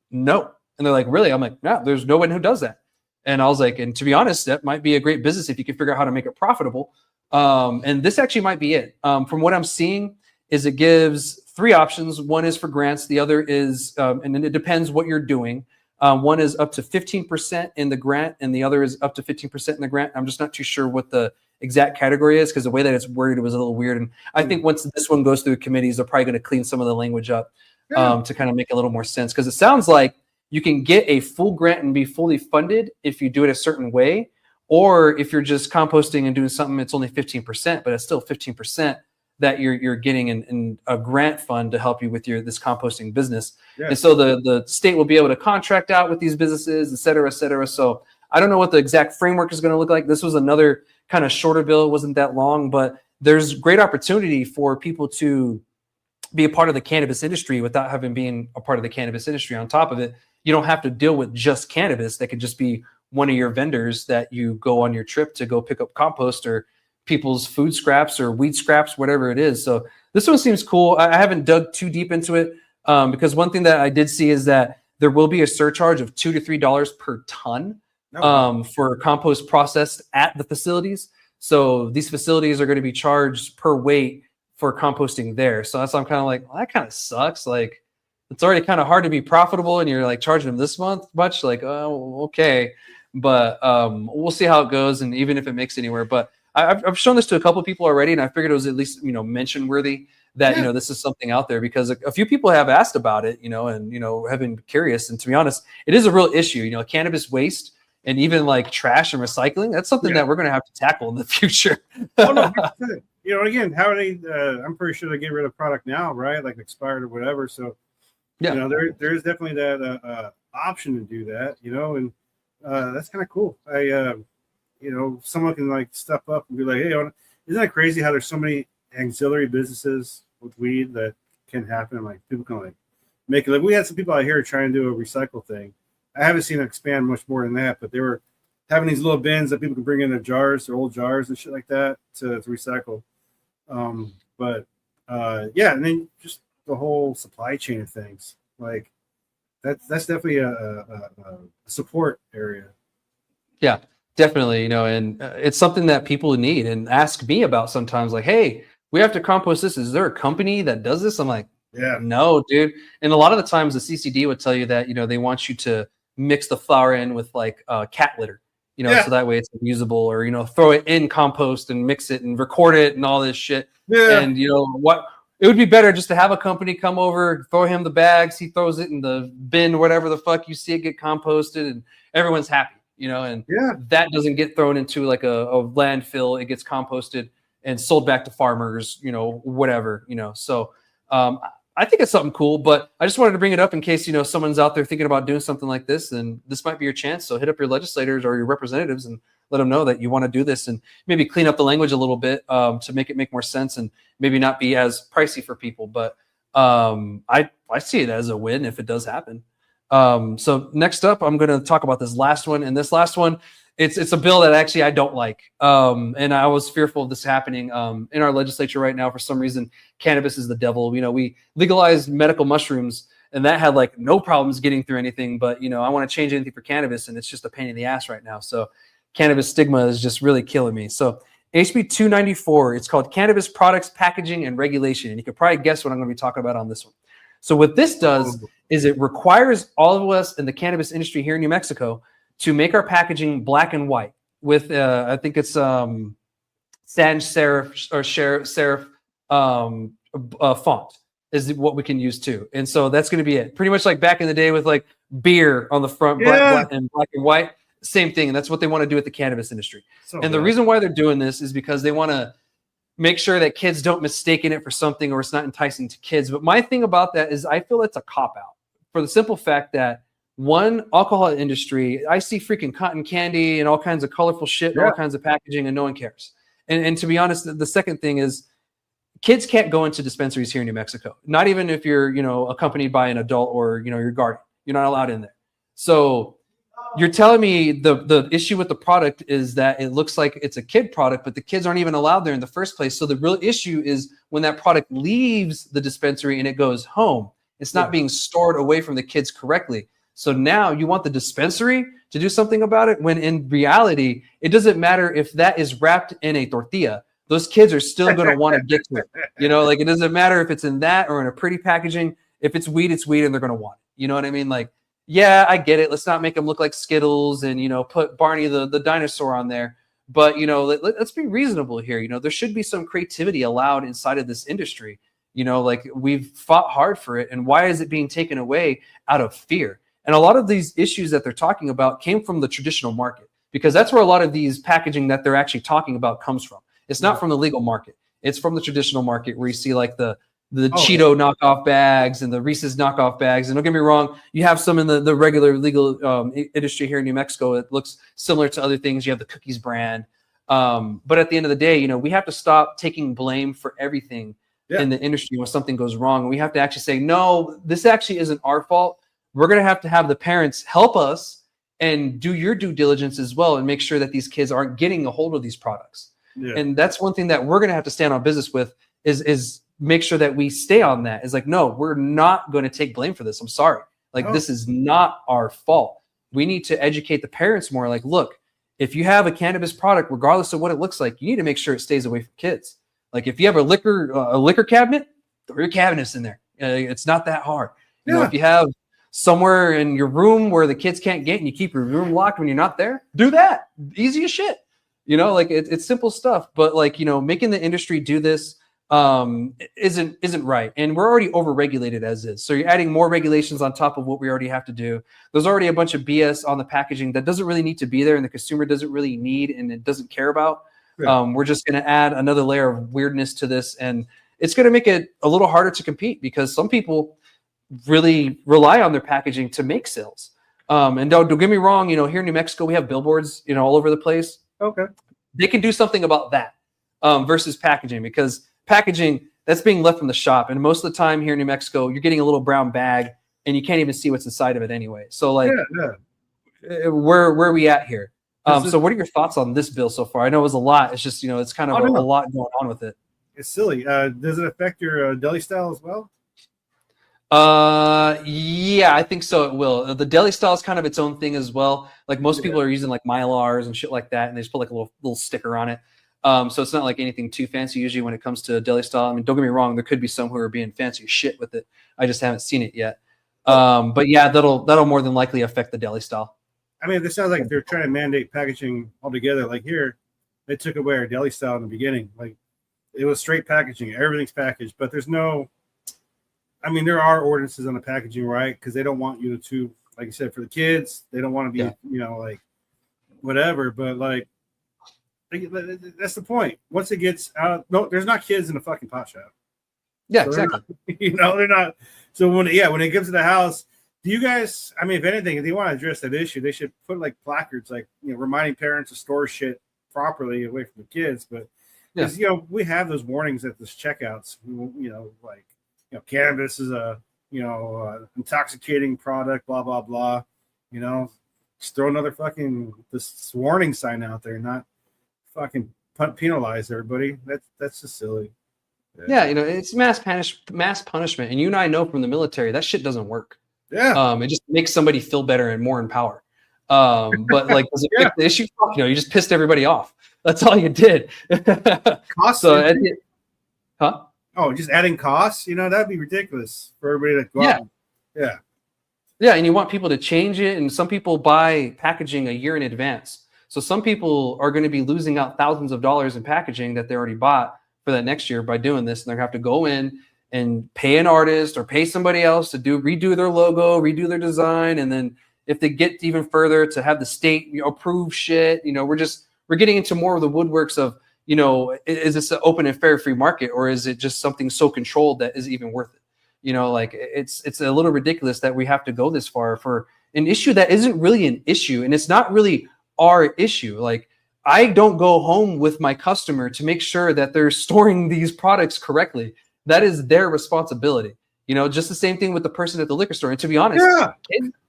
no. And they're like, really? I'm like, no, there's no one who does that. And I was like, and to be honest, that might be a great business if you can figure out how to make it profitable. And this actually might be it. From what I'm seeing is it gives 3 options. One is for grants. The other is, and then it depends what you're doing. One is up to 15% in the grant, and the other is up to 15% in the grant. I'm just not too sure what the exact category is, because the way that it's worded was a little weird. And I think once this one goes through committees, they're probably going to clean some of the language up to kind of make a little more sense. Because it sounds like you can get a full grant and be fully funded if you do it a certain way, or if you're just composting and doing something, it's only 15%, but it's still 15% that you're getting in a grant fund to help you with this composting business. And so the state will be able to contract out with these businesses, et cetera, et cetera. So I don't know what the exact framework is going to look like. This was another kind of shorter bill. It wasn't that long, but there's great opportunity for people to be a part of the cannabis industry without having been a part of the cannabis industry. On top of it, you don't have to deal with just cannabis. That could just be one of your vendors that you go on your trip to go pick up compost or people's food scraps or weed scraps, whatever it is. So this one seems cool. I haven't dug too deep into it because one thing that I did see is that there will be a surcharge of $2 to $3 per ton for compost processed at the facilities. So these facilities are going to be charged per weight for composting there. So that's why I'm kind of like, well, that kind of sucks. Like, it's already kind of hard to be profitable, and you're like charging them this much. Like, oh, okay, but we'll see how it goes, and even if it makes anywhere. But I've shown this to a couple of people already, and I figured it was at least mention worthy that this is something out there, because a few people have asked about it, and have been curious. And to be honest, it is a real issue. Cannabis waste and even like trash and recycling. That's something that we're going to have to tackle in the future. Oh, no, again, how they? I'm pretty sure they get rid of product now, right? Like expired or whatever. So. Yeah, there's definitely that option to do that, and that's kind of cool. Someone can like step up and be like, hey, isn't that crazy how there's so many auxiliary businesses with weed that can happen? Like people can like make it. Like we had some people out here trying to do a recycle thing. I haven't seen it expand much more than that, but they were having these little bins that people can bring in their jars, their old jars and shit like that to recycle. And then just the whole supply chain of things, like that's definitely a support area. Yeah, definitely. And it's something that people need and ask me about sometimes, like, hey, we have to compost this. Is there a company that does this? I'm like, no, dude. And a lot of the times the CCD would tell you that, they want you to mix the flour in with like cat litter, so that way it's usable, or, throw it in compost and mix it and record it and all this shit. Yeah. And what, it would be better just to have a company come over, throw him the bags, he throws it in the bin, whatever the fuck, you see it get composted and everyone's happy, and that doesn't get thrown into like a landfill. It gets composted and sold back to farmers, whatever, So I think it's something cool, but I just wanted to bring it up in case, someone's out there thinking about doing something like this, and this might be your chance. So hit up your legislators or your representatives and let them know that you want to do this, and maybe clean up the language a little bit to make it make more sense and maybe not be as pricey for people. But I see it as a win if it does happen. So next up, I'm going to talk about this last one. And this last one, it's a bill that actually I don't like. And I was fearful of this happening in our legislature right now. For some reason, cannabis is the devil. We legalized medical mushrooms, and that had like no problems getting through anything. But, I want to change anything for cannabis, and it's just a pain in the ass right now. So cannabis stigma is just really killing me. So HB 294, it's called Cannabis Products Packaging and Regulation. And you can probably guess what I'm going to be talking about on this one. So what this does is it requires all of us in the cannabis industry here in New Mexico to make our packaging black and white with, I think it's sans serif or serif font is what we can use too. And so that's going to be it. Pretty much like back in the day with like beer on the front, black and white. Same thing. And that's what they want to do with the cannabis industry. The reason why they're doing this is because they want to make sure that kids don't mistake it for something, or it's not enticing to kids. But my thing about that is I feel it's a cop-out for the simple fact that, one, alcohol industry, I see freaking cotton candy and all kinds of colorful shit and all kinds of packaging, and no one cares. And to be honest, the second thing is kids can't go into dispensaries here in New Mexico. Not even if you're, accompanied by an adult or, your guardian. You're not allowed in there. So you're telling me the issue with the product is that it looks like it's a kid product, but the kids aren't even allowed there in the first place. So the real issue is when that product leaves the dispensary and it goes home, it's not being stored away from the kids correctly. So now you want the dispensary to do something about it, when in reality, it doesn't matter if that is wrapped in a tortilla. Those kids are still going to want to get to it. Like it doesn't matter if it's in that or in a pretty packaging. If it's weed, it's weed, and they're going to want it. You know what I mean? Like, yeah, I get it. Let's not make them look like Skittles and, put Barney the dinosaur on there. But, let's be reasonable here. There should be some creativity allowed inside of this industry. Like we've fought hard for it. And why is it being taken away out of fear? And a lot of these issues that they're talking about came from the traditional market, because that's where a lot of these packaging that they're actually talking about comes from. It's not from the legal market. It's from the traditional market, where you see like the Cheeto knockoff bags and the Reese's knockoff bags. And don't get me wrong, you have some in the regular legal industry here in New Mexico. It looks similar to other things. You have the Cookies brand. But at the end of the day, we have to stop taking blame for everything in the industry when something goes wrong. We have to actually say, no, this actually isn't our fault. We're going to have the parents help us and do your due diligence as well, and make sure that these kids aren't getting a hold of these products. Yeah. And that's one thing that we're going to have to stand on business with is make sure that we stay on that. Is like, no, we're not going to take blame for this. I'm sorry. Like, this is not our fault. We need to educate the parents more. Like, look, if you have a cannabis product, regardless of what it looks like, you need to make sure it stays away from kids. Like, if you have a liquor cabinet, throw your cabinets in there. It's not that hard. You know, if you have somewhere in your room where the kids can't get and you keep your room locked when you're not there, do that. Easy as shit. You know, like it's simple stuff. But like, you know, making the industry do this isn't right. And we're already overregulated as is. So you're adding more regulations on top of what we already have to do. There's already a bunch of BS on the packaging that doesn't really need to be there and the consumer doesn't really need and it doesn't care about. We're just going to add another layer of weirdness to this, and it's going to make it a little harder to compete because some people really rely on their packaging to make sales. And don't get me wrong, you know, here in New Mexico, we have billboards, you know, all over the place. Okay. They can do something about that versus packaging, because packaging that's being left from the shop. And most of the time here in New Mexico, you're getting a little brown bag and you can't even see what's inside of it anyway. So like, where are we at here? So what are your thoughts on this bill so far? I know it was a lot. It's just, you know, it's kind of a lot going on with it. It's silly. Does it affect your deli style as well? Yeah, I think so. It will. The deli style is kind of its own thing as well. Like most people are using like Mylars and shit like that, and they just put like a little sticker on it. So it's not like anything too fancy usually when it comes to deli style. I mean, don't get me wrong, there could be some who are being fancy as shit with it. I just haven't seen it yet. But yeah, that'll more than likely affect the deli style. I mean, this sounds like they're trying to mandate packaging altogether. Like here, they took away our deli style in the beginning. Like it was straight packaging, everything's packaged, but there's no. I mean, there are ordinances on the packaging, right? Because they don't want you to, like you said, for the kids, they don't want to be, you know, like whatever. But like, that's the point. Once it gets out, no, there's not kids in the fucking pot shop. Yeah, so exactly. Not, you know, they're not. So when it gets to the house, do you guys? I mean, if anything, if they want to address that issue, they should put like placards, like you know, reminding parents to store shit properly away from the kids. But because you know, we have those warnings at the checkouts. You know, like. You know, cannabis is a, you know, intoxicating product, blah, blah, blah. You know, just throw another fucking this warning sign out there, not fucking penalize everybody. That's just silly. Yeah, you know, it's mass punishment. And you and I know from the military, that shit doesn't work. Yeah. It just makes somebody feel better and more in power. But like, does it fix the issue? Fuck, you know, you just pissed everybody off. That's all you did. Cost. Huh? Oh, just adding costs? You know, that'd be ridiculous for everybody to go out. Yeah. Yeah, and you want people to change it, and some people buy packaging a year in advance. So some people are going to be losing out thousands of dollars in packaging that they already bought for that next year by doing this, and they're going to have to go in and pay an artist or pay somebody else to redo their logo, redo their design, and then if they get even further to have the state approve shit, you know, we're getting into more of the woodworks of, you know, is this an open and fair free market, or is it just something so controlled that is even worth it? You know, like it's a little ridiculous that we have to go this far for an issue that isn't really an issue, and it's not really our issue. Like I don't go home with my customer to make sure that they're storing these products correctly. That is their responsibility. You know, just the same thing with the person at the liquor store. And to be honest,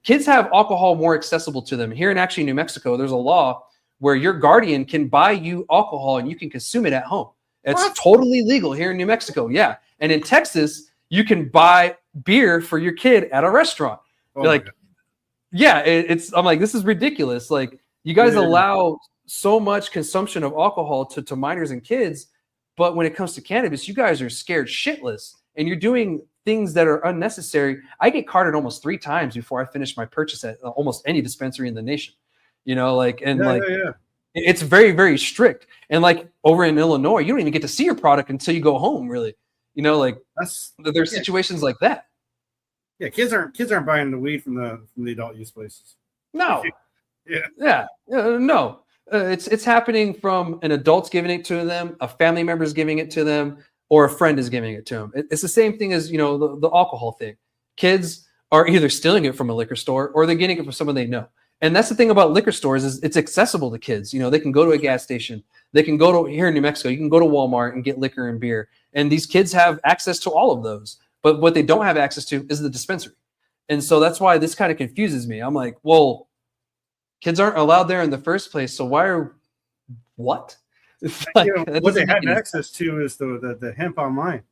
kids have alcohol more accessible to them. Here in actually New Mexico, there's a law where your guardian can buy you alcohol and you can consume it at home. It's totally legal here in New Mexico. Yeah. And in Texas, you can buy beer for your kid at a restaurant. Like, I'm like, this is ridiculous. Like you guys allow so much consumption of alcohol to minors and kids. But when it comes to cannabis, you guys are scared shitless and you're doing things that are unnecessary. I get carded almost 3 times before I finish my purchase at almost any dispensary in the nation. You know, like, and it's very, very strict. And like over in Illinois, you don't even get to see your product until you go home, really. You know, like there's situations like that. Yeah, kids aren't buying the weed from the adult use places. No. No. It's happening from an adult's giving it to them, a family member is giving it to them, or a friend is giving it to them. It's the same thing as, you know, the alcohol thing. Kids are either stealing it from a liquor store or they're getting it from someone they know. And that's the thing about liquor stores is it's accessible to kids. You know, they can go to a gas station. They can go to, here in New Mexico, you can go to Walmart and get liquor and beer. And these kids have access to all of those. But what they don't have access to is the dispensary. And so that's why this kind of confuses me. I'm like, well, kids aren't allowed there in the first place. So what? You know, that what they doesn't make had any access to is the hemp online.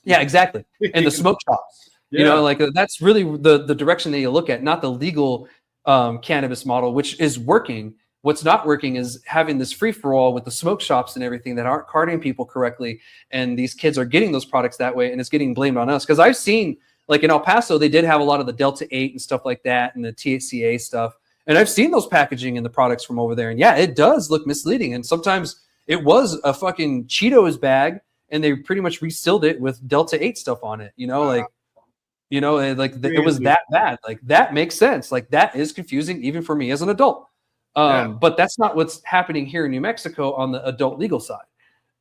Yeah, exactly. And the smoke shops. You know, like that's really the direction that you look at, not the legal cannabis model, which is working. What's not working is having this free for all with the smoke shops and everything that aren't carding people correctly, and these kids are getting those products that way, and it's getting blamed on us. Because I've seen, like in El Paso, they did have a lot of the Delta 8 and stuff like that, and the THCA stuff, and I've seen those packaging in the products from over there, and yeah, it does look misleading, and sometimes it was a fucking Cheetos bag, and they pretty much resealed it with Delta 8 stuff on it, it was that bad. Like that makes sense. Like that is confusing even for me as an adult. But that's not what's happening here in New Mexico on the adult legal side.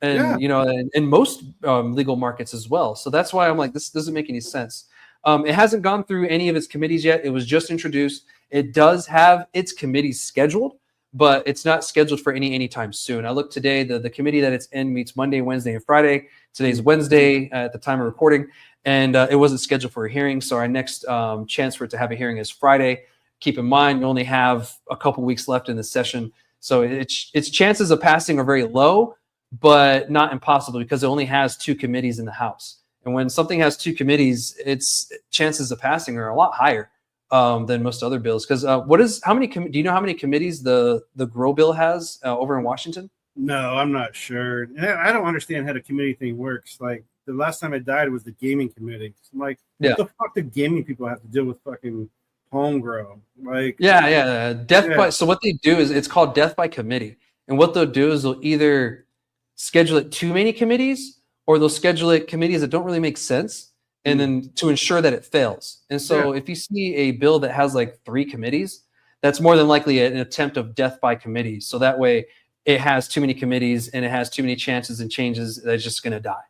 And, in most legal markets as well. So that's why I'm like, this doesn't make any sense. It hasn't gone through any of its committees yet. It was just introduced. It does have its committees scheduled, but it's not scheduled for anytime soon. I looked today, the committee that it's in meets Monday, Wednesday, and Friday. Today's Wednesday at the time of recording, and it wasn't scheduled for a hearing. So our next chance for it to have a hearing is Friday. Keep in mind, you only have a couple weeks left in the session. So its chances of passing are very low, but not impossible because it only has 2 committees in the House. And when something has 2 committees, its chances of passing are a lot higher than most other bills. Because do you know how many committees the Grow bill has over in Washington? No, I'm not sure. And I don't understand how the committee thing works. Like the last time I died was the gaming committee. I'm like, what the fuck do gaming people have to deal with fucking home grow? Like, So what they do is it's called death by committee. And what they'll do is they'll either schedule it too many committees, or they'll schedule it committees that don't really make sense, and then to ensure that it fails. And so if you see a bill that has like 3 committees, that's more than likely an attempt of death by committee. So that way it has too many committees and it has too many chances and changes that it's just going to die.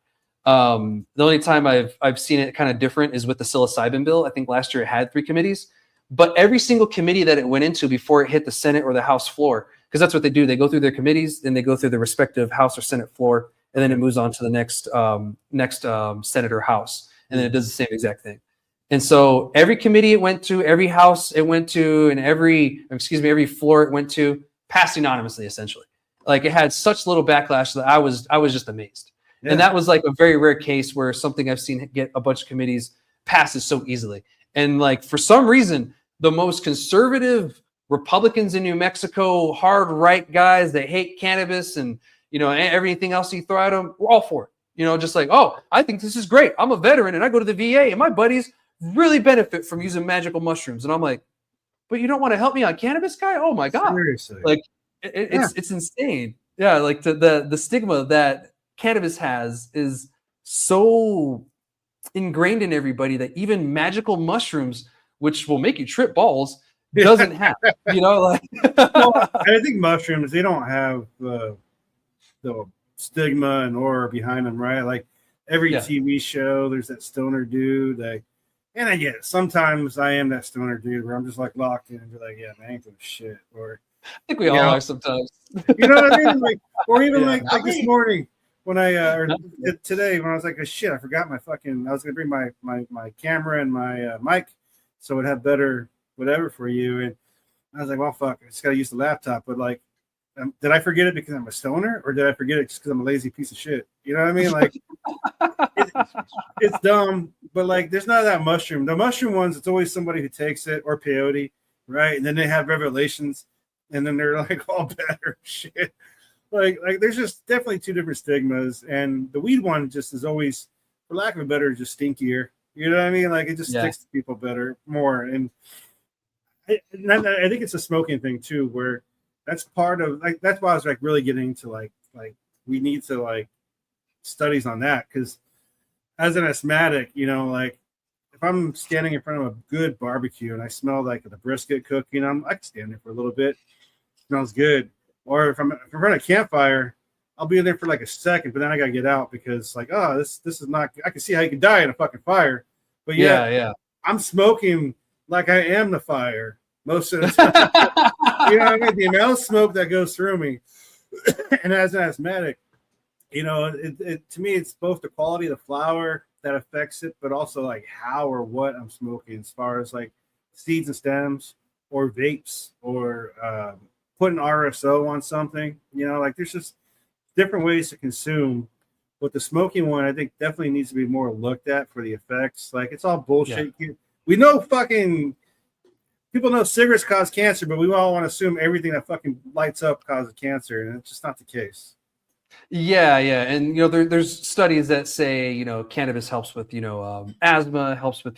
The only time I've seen it kind of different is with the psilocybin bill. I think last year it had 3 committees, but every single committee that it went into before it hit the Senate or the House floor, because that's what they do. They go through their committees, then they go through the respective House or Senate floor, and then it moves on to the next Senate or House, and then it does the same exact thing. And so every committee it went to, every House it went to, and every floor it went to, passed unanimously, essentially. Like it had such little backlash that I was just amazed. Yeah. And that was like a very rare case where something I've seen get a bunch of committees passes so easily. And like for some reason, the most conservative Republicans in New Mexico, hard right guys that hate cannabis and everything else you throw at them, we're all for it. Just like, oh, I think this is great. I'm a veteran and I go to the VA and my buddies really benefit from using magical mushrooms. And I'm like, but you don't want to help me on cannabis, guy? Oh my God. Seriously. Like it's insane. Yeah. Like the stigma that cannabis has is so ingrained in everybody that even magical mushrooms, which will make you trip balls, doesn't have, well, I think mushrooms, they don't have the stigma and aura behind them, right? Like every TV show, there's that stoner dude. And I get it. Sometimes I am that stoner dude where I'm just like locked in and be like, yeah, man, I ain't doing shit. Or I think we all are sometimes. You know what I mean? Like, or even like this morning when or today when I was like, oh, shit, I forgot I was gonna bring my camera and my mic so it'd have better whatever for you. And I was like, well, fuck, I just gotta use the laptop. But like, did I forget it because I'm a stoner, or did I forget it just because I'm a lazy piece of shit? You know what I mean? Like, it's dumb, but like, there's none of that mushroom. The mushroom ones, it's always somebody who takes it, or peyote, right? And then they have revelations, and then they're like all better shit. Like there's just definitely 2 different stigmas, and the weed one just is always, for lack of a better, just stinkier. You know what I mean? Like it just sticks to people more, and I think it's a smoking thing too, where that's part of like that's why I was like really getting into like we need to like studies on that, because as an asthmatic, like if I'm standing in front of a good barbecue and I smell like the brisket cooking, I can stand there for a little bit. It smells good. Or if I'm in front of a campfire, I'll be in there for like a second, but then I gotta get out because like, oh, this is not. I can see how you can die in a fucking fire, but I'm smoking like I am the fire most of the time. You know what I mean? The amount of smoke that goes through me, and as an asthmatic, it to me, it's both the quality of the flower that affects it, but also like how or what I'm smoking, as far as like seeds and stems or vapes or putting RSO on something. Like there's different ways to consume. But the smoking one, I think, definitely needs to be more looked at for the effects. Like, it's all bullshit. Yeah. We know fucking people know cigarettes cause cancer, but we all want to assume everything that fucking lights up causes cancer, and it's just not the case. Yeah, and there's studies that say cannabis helps with asthma, helps with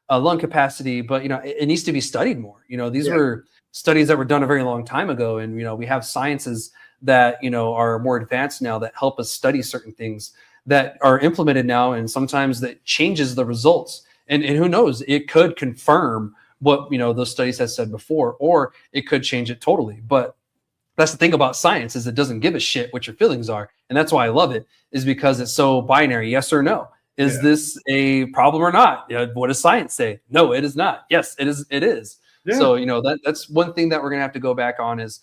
lung capacity, but it needs to be studied more. These were studies that were done a very long time ago, and we have sciences that are more advanced now that help us study certain things that are implemented now, and sometimes that changes the results. And who knows, it could confirm what those studies have said before, or it could change it totally. But that's the thing about science, is it doesn't give a shit what your feelings are, and that's why I love it, is because it's so binary, yes or no. Is this a problem or not? What does science say? No, it is not. Yes, it is. It is. Yeah. So that's one thing that we're gonna have to go back on, is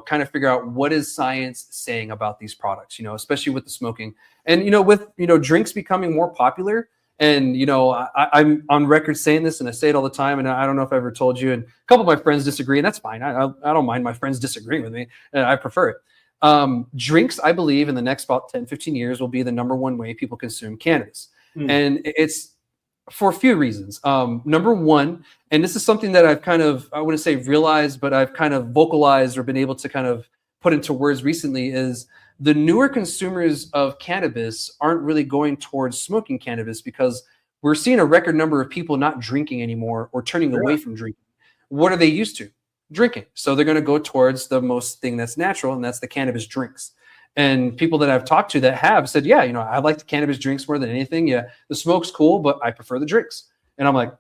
kind of figure out what is science saying about these products, especially with the smoking, and with drinks becoming more popular. And I'm on record saying this, and I say it all the time, and I don't know if I ever told you, and a couple of my friends disagree, and that's fine. I don't mind my friends disagreeing with me, and I prefer it. Drinks, I believe, in the next about 10-15 years will be the number one way people consume cannabis. And it's for a few reasons. Number one, and this is something that I've kind of, I wouldn't say realized, but I've kind of vocalized or been able to kind of put into words recently, is the newer consumers of cannabis aren't really going towards smoking cannabis, because we're seeing a record number of people not drinking anymore or turning away from drinking. What are they used to? Drinking. So they're going to go towards the most thing that's natural, and that's the cannabis drinks. And people that I've talked to that have said, yeah, I like the cannabis drinks more than anything. Yeah, the smoke's cool, but I prefer the drinks. And I'm like,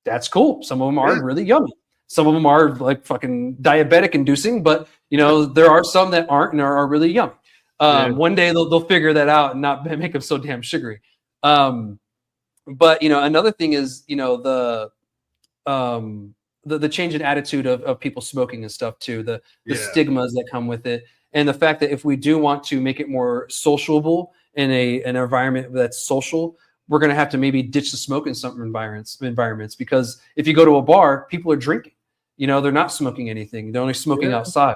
that's cool. Some of them are really yummy. Some of them are like fucking diabetic inducing, but there are some that aren't and are really yummy. One day they'll figure that out and not make them so damn sugary. But another thing is the change in attitude of people smoking and stuff too, the stigmas that come with it, and the fact that if we do want to make it more sociable in an environment that's social, we're going to have to maybe ditch the smoke in some environments, because if you go to a bar, people are drinking. They're not smoking anything. They're only smoking outside.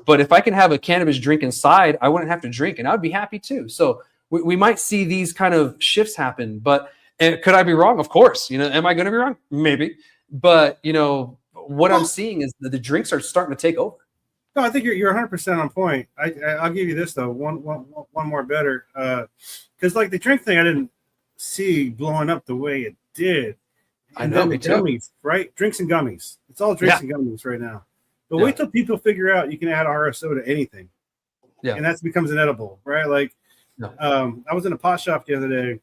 But if I can have a cannabis drink inside, I wouldn't have to drink, and I'd be happy too. So we might see these kind of shifts happen. But could I be wrong? Of course. Am I going to be wrong? Maybe. But what I'm seeing is that the drinks are starting to take over. No, I think you're 100% on point. I'll give you this though, one more better, because like the drink thing, I didn't see blowing up the way it did. And then the gummies, right? Drinks and gummies. It's all drinks and gummies right now. But wait till people figure out you can add RSO to anything. Yeah. And that becomes an edible, right? Like, I was in a pot shop the other day,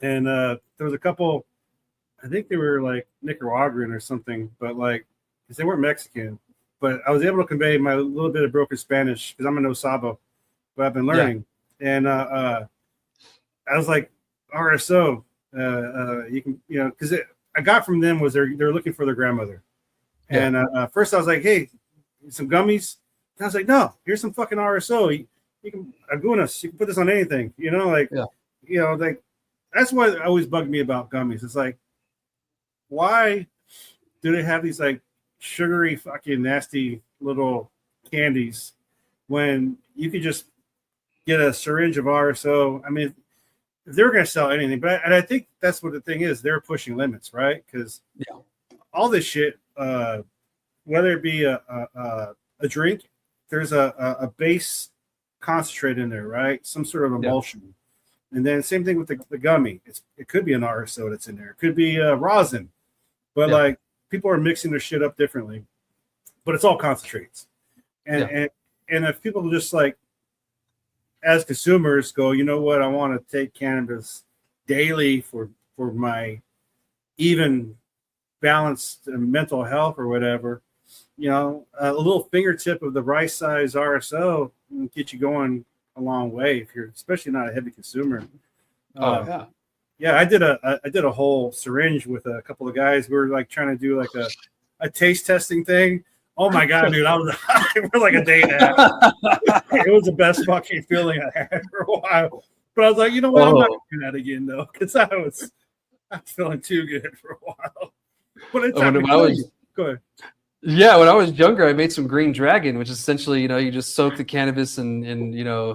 and there was a couple, I think they were like Nicaraguan or something, but like, because they weren't Mexican. But I was able to convey my little bit of broken Spanish, because I'm an Osabo, but I've been learning. Yeah. And I was like, RSO, you can, because I got from them was they're looking for their grandmother. Yeah. And first I was like, hey, some gummies. And I was like, no, here's some fucking RSO. You can Agunas, you can put this on anything, like, like that's what always bugged me about gummies. It's like, why do they have these like sugary fucking nasty little candies when you could just get a syringe of RSO? I mean, if they were going to sell anything, and I think that's what the thing is, they're pushing limits, right? Because all this shit, whether it be a drink, there's a base concentrate in there, right? Some sort of emulsion. And then same thing with the gummy. It could be an RSO that's in there. It could be rosin. But like, people are mixing their shit up differently. But it's all concentrates. And if people just like, as consumers go, you know what, I want to take cannabis daily for my even balanced mental health or whatever, a little fingertip of the right size RSO can get you going a long way if you're especially not a heavy consumer. I did a whole syringe with a couple of guys. We were like trying to do like a taste testing thing. Oh my god, dude! I was for like a day and a half. It was the best fucking feeling I had for a while. But I was like, you know what? I'm not gonna do that again though, because I was feeling too good for a while. But it's go ahead. Yeah, when I was younger, I made some Green Dragon, which is essentially, you just soak the cannabis and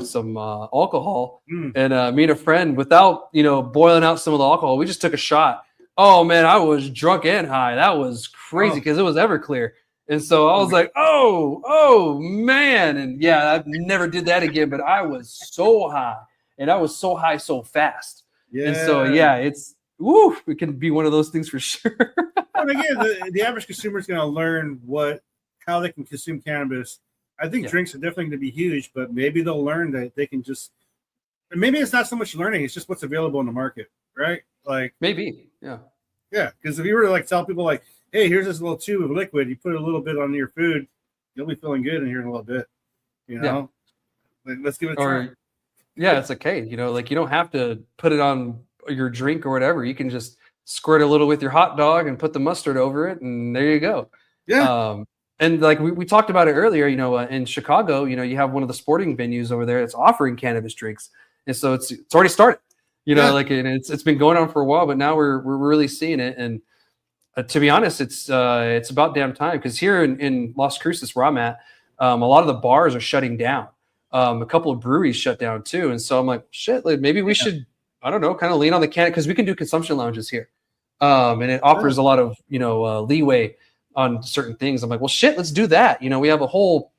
some alcohol. Mm. And me and a friend, without boiling out some of the alcohol, we just took a shot. Oh man, I was drunk and high. That was crazy because it was Everclear, and so I was like, oh man, and yeah, I never did that again. But I was so high, and I was so high so fast, and so it's it can be one of those things for sure. And again, the average consumer is going to learn how they can consume cannabis. I think drinks are definitely going to be huge, but maybe they'll learn that they can just. Maybe it's not so much learning; it's just what's available in the market, right? Like maybe, yeah. Because if you were to tell people hey, here's this little tube of liquid, you put a little bit on your food, you'll be feeling good in here in a little bit. Let's give it a try. Yeah, it's okay. You don't have to put it on your drink or whatever. You can just squirt a little with your hot dog and put the mustard over it, and there you go. Yeah. And we talked about it earlier, in Chicago, you have one of the sporting venues over there that's offering cannabis drinks. And so it's already started, and it's been going on for a while, but now we're really seeing it. And to be honest, it's about damn time, because here in Las Cruces, where I'm at, a lot of the bars are shutting down. A couple of breweries shut down too. And so I'm like, shit, maybe we should, I don't know, kind of lean on the can, because we can do consumption lounges here. And it offers a lot of, leeway on certain things. I'm like, well, shit, let's do that. We have a whole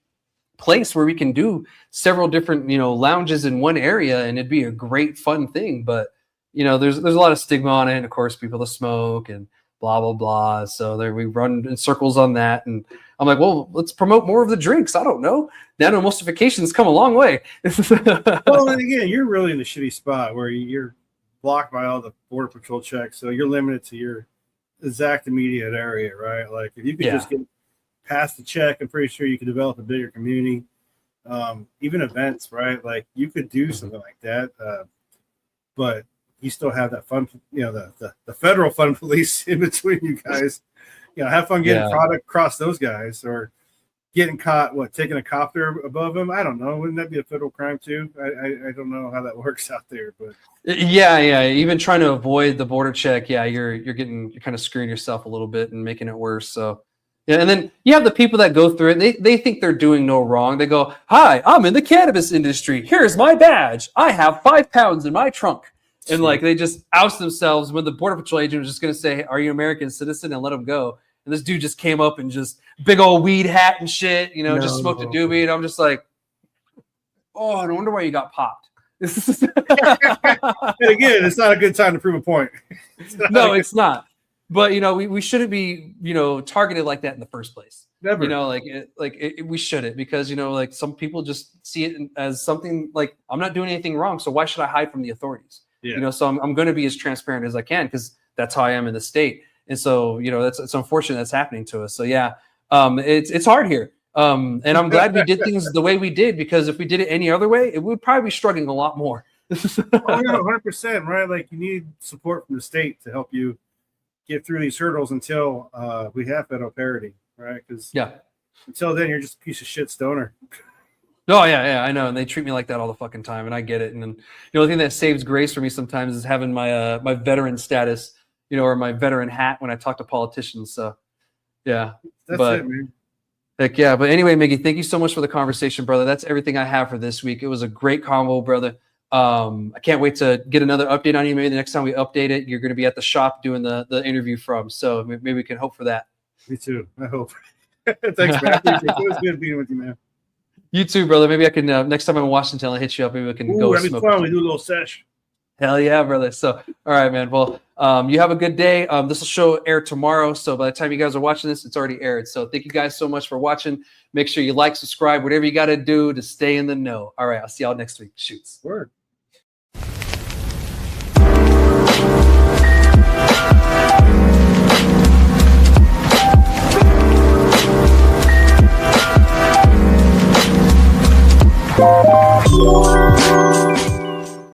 place where we can do several different, lounges in one area, and it'd be a great fun thing. But, there's a lot of stigma on it. And of course, people that smoke and blah, blah, blah. So there we run in circles on that. And I'm like, well, let's promote more of the drinks. I don't know. Nano-emulsification's come a long way. Well, and again, you're really in the shitty spot where you're blocked by all the border patrol checks. So you're limited to your exact immediate area, right? Like if you could just get past the check, I'm pretty sure you could develop a bigger community. Even events, right? Like you could do something like that. But you still have that fun, the federal fun police in between you guys. Have fun getting product across those guys, or getting caught, taking a copter above them. I don't know. Wouldn't that be a federal crime too? I don't know how that works out there, but yeah. Even trying to avoid the border check, you're kind of screwing yourself a little bit and making it worse. So yeah, and then you have the people that go through it. They think they're doing no wrong. They go, "Hi, I'm in the cannabis industry. Here's my badge. I have 5 pounds in my trunk." And they just oust themselves when the border patrol agent was just going to say, "Are you an American citizen?" and let them go. And this dude just came up and just big old weed hat and shit, just smoked a doobie. And I'm just like, oh, no wonder why you got popped. And again, it's not a good time to prove a point. It's not. But, we shouldn't be, targeted like that in the first place. Never. We shouldn't, because, some people just see it as something like, I'm not doing anything wrong, so why should I hide from the authorities? Yeah. So I'm going to be as transparent as I can, because that's how I am in the state. And so, it's unfortunate that's happening to us. So yeah, it's hard here. And I'm glad we did things the way we did, because if we did it any other way, it would probably be struggling a lot more. 100%, right? Like you need support from the state to help you get through these hurdles until we have federal parity, right? Because until then, you're just a piece of shit stoner. Oh yeah, I know, and they treat me like that all the fucking time, and I get it. And then the only thing that saves grace for me sometimes is having my my veteran status, or my veteran hat when I talk to politicians. So yeah, that's it, man. Heck yeah. But anyway, Miggy, thank you so much for the conversation, brother. That's everything I have for this week. It was a great convo, brother. I can't wait to get another update on you. Maybe the next time we update it, you're going to be at the shop doing the interview from. So maybe we can hope for that. Me too. I hope. Thanks, man. It was good being with you, man. You too, brother. Maybe I can next time I'm in Washington, I'll hit you up. Maybe we can go that'd smoke. Be fun. We do a little sesh. Hell yeah, brother. So, all right, man. Well, you have a good day. This will show air tomorrow. So by the time you guys are watching this, it's already aired. So thank you guys so much for watching. Make sure you like, subscribe, whatever you got to do to stay in the know. All right. I'll see y'all next week. Shoots. Word.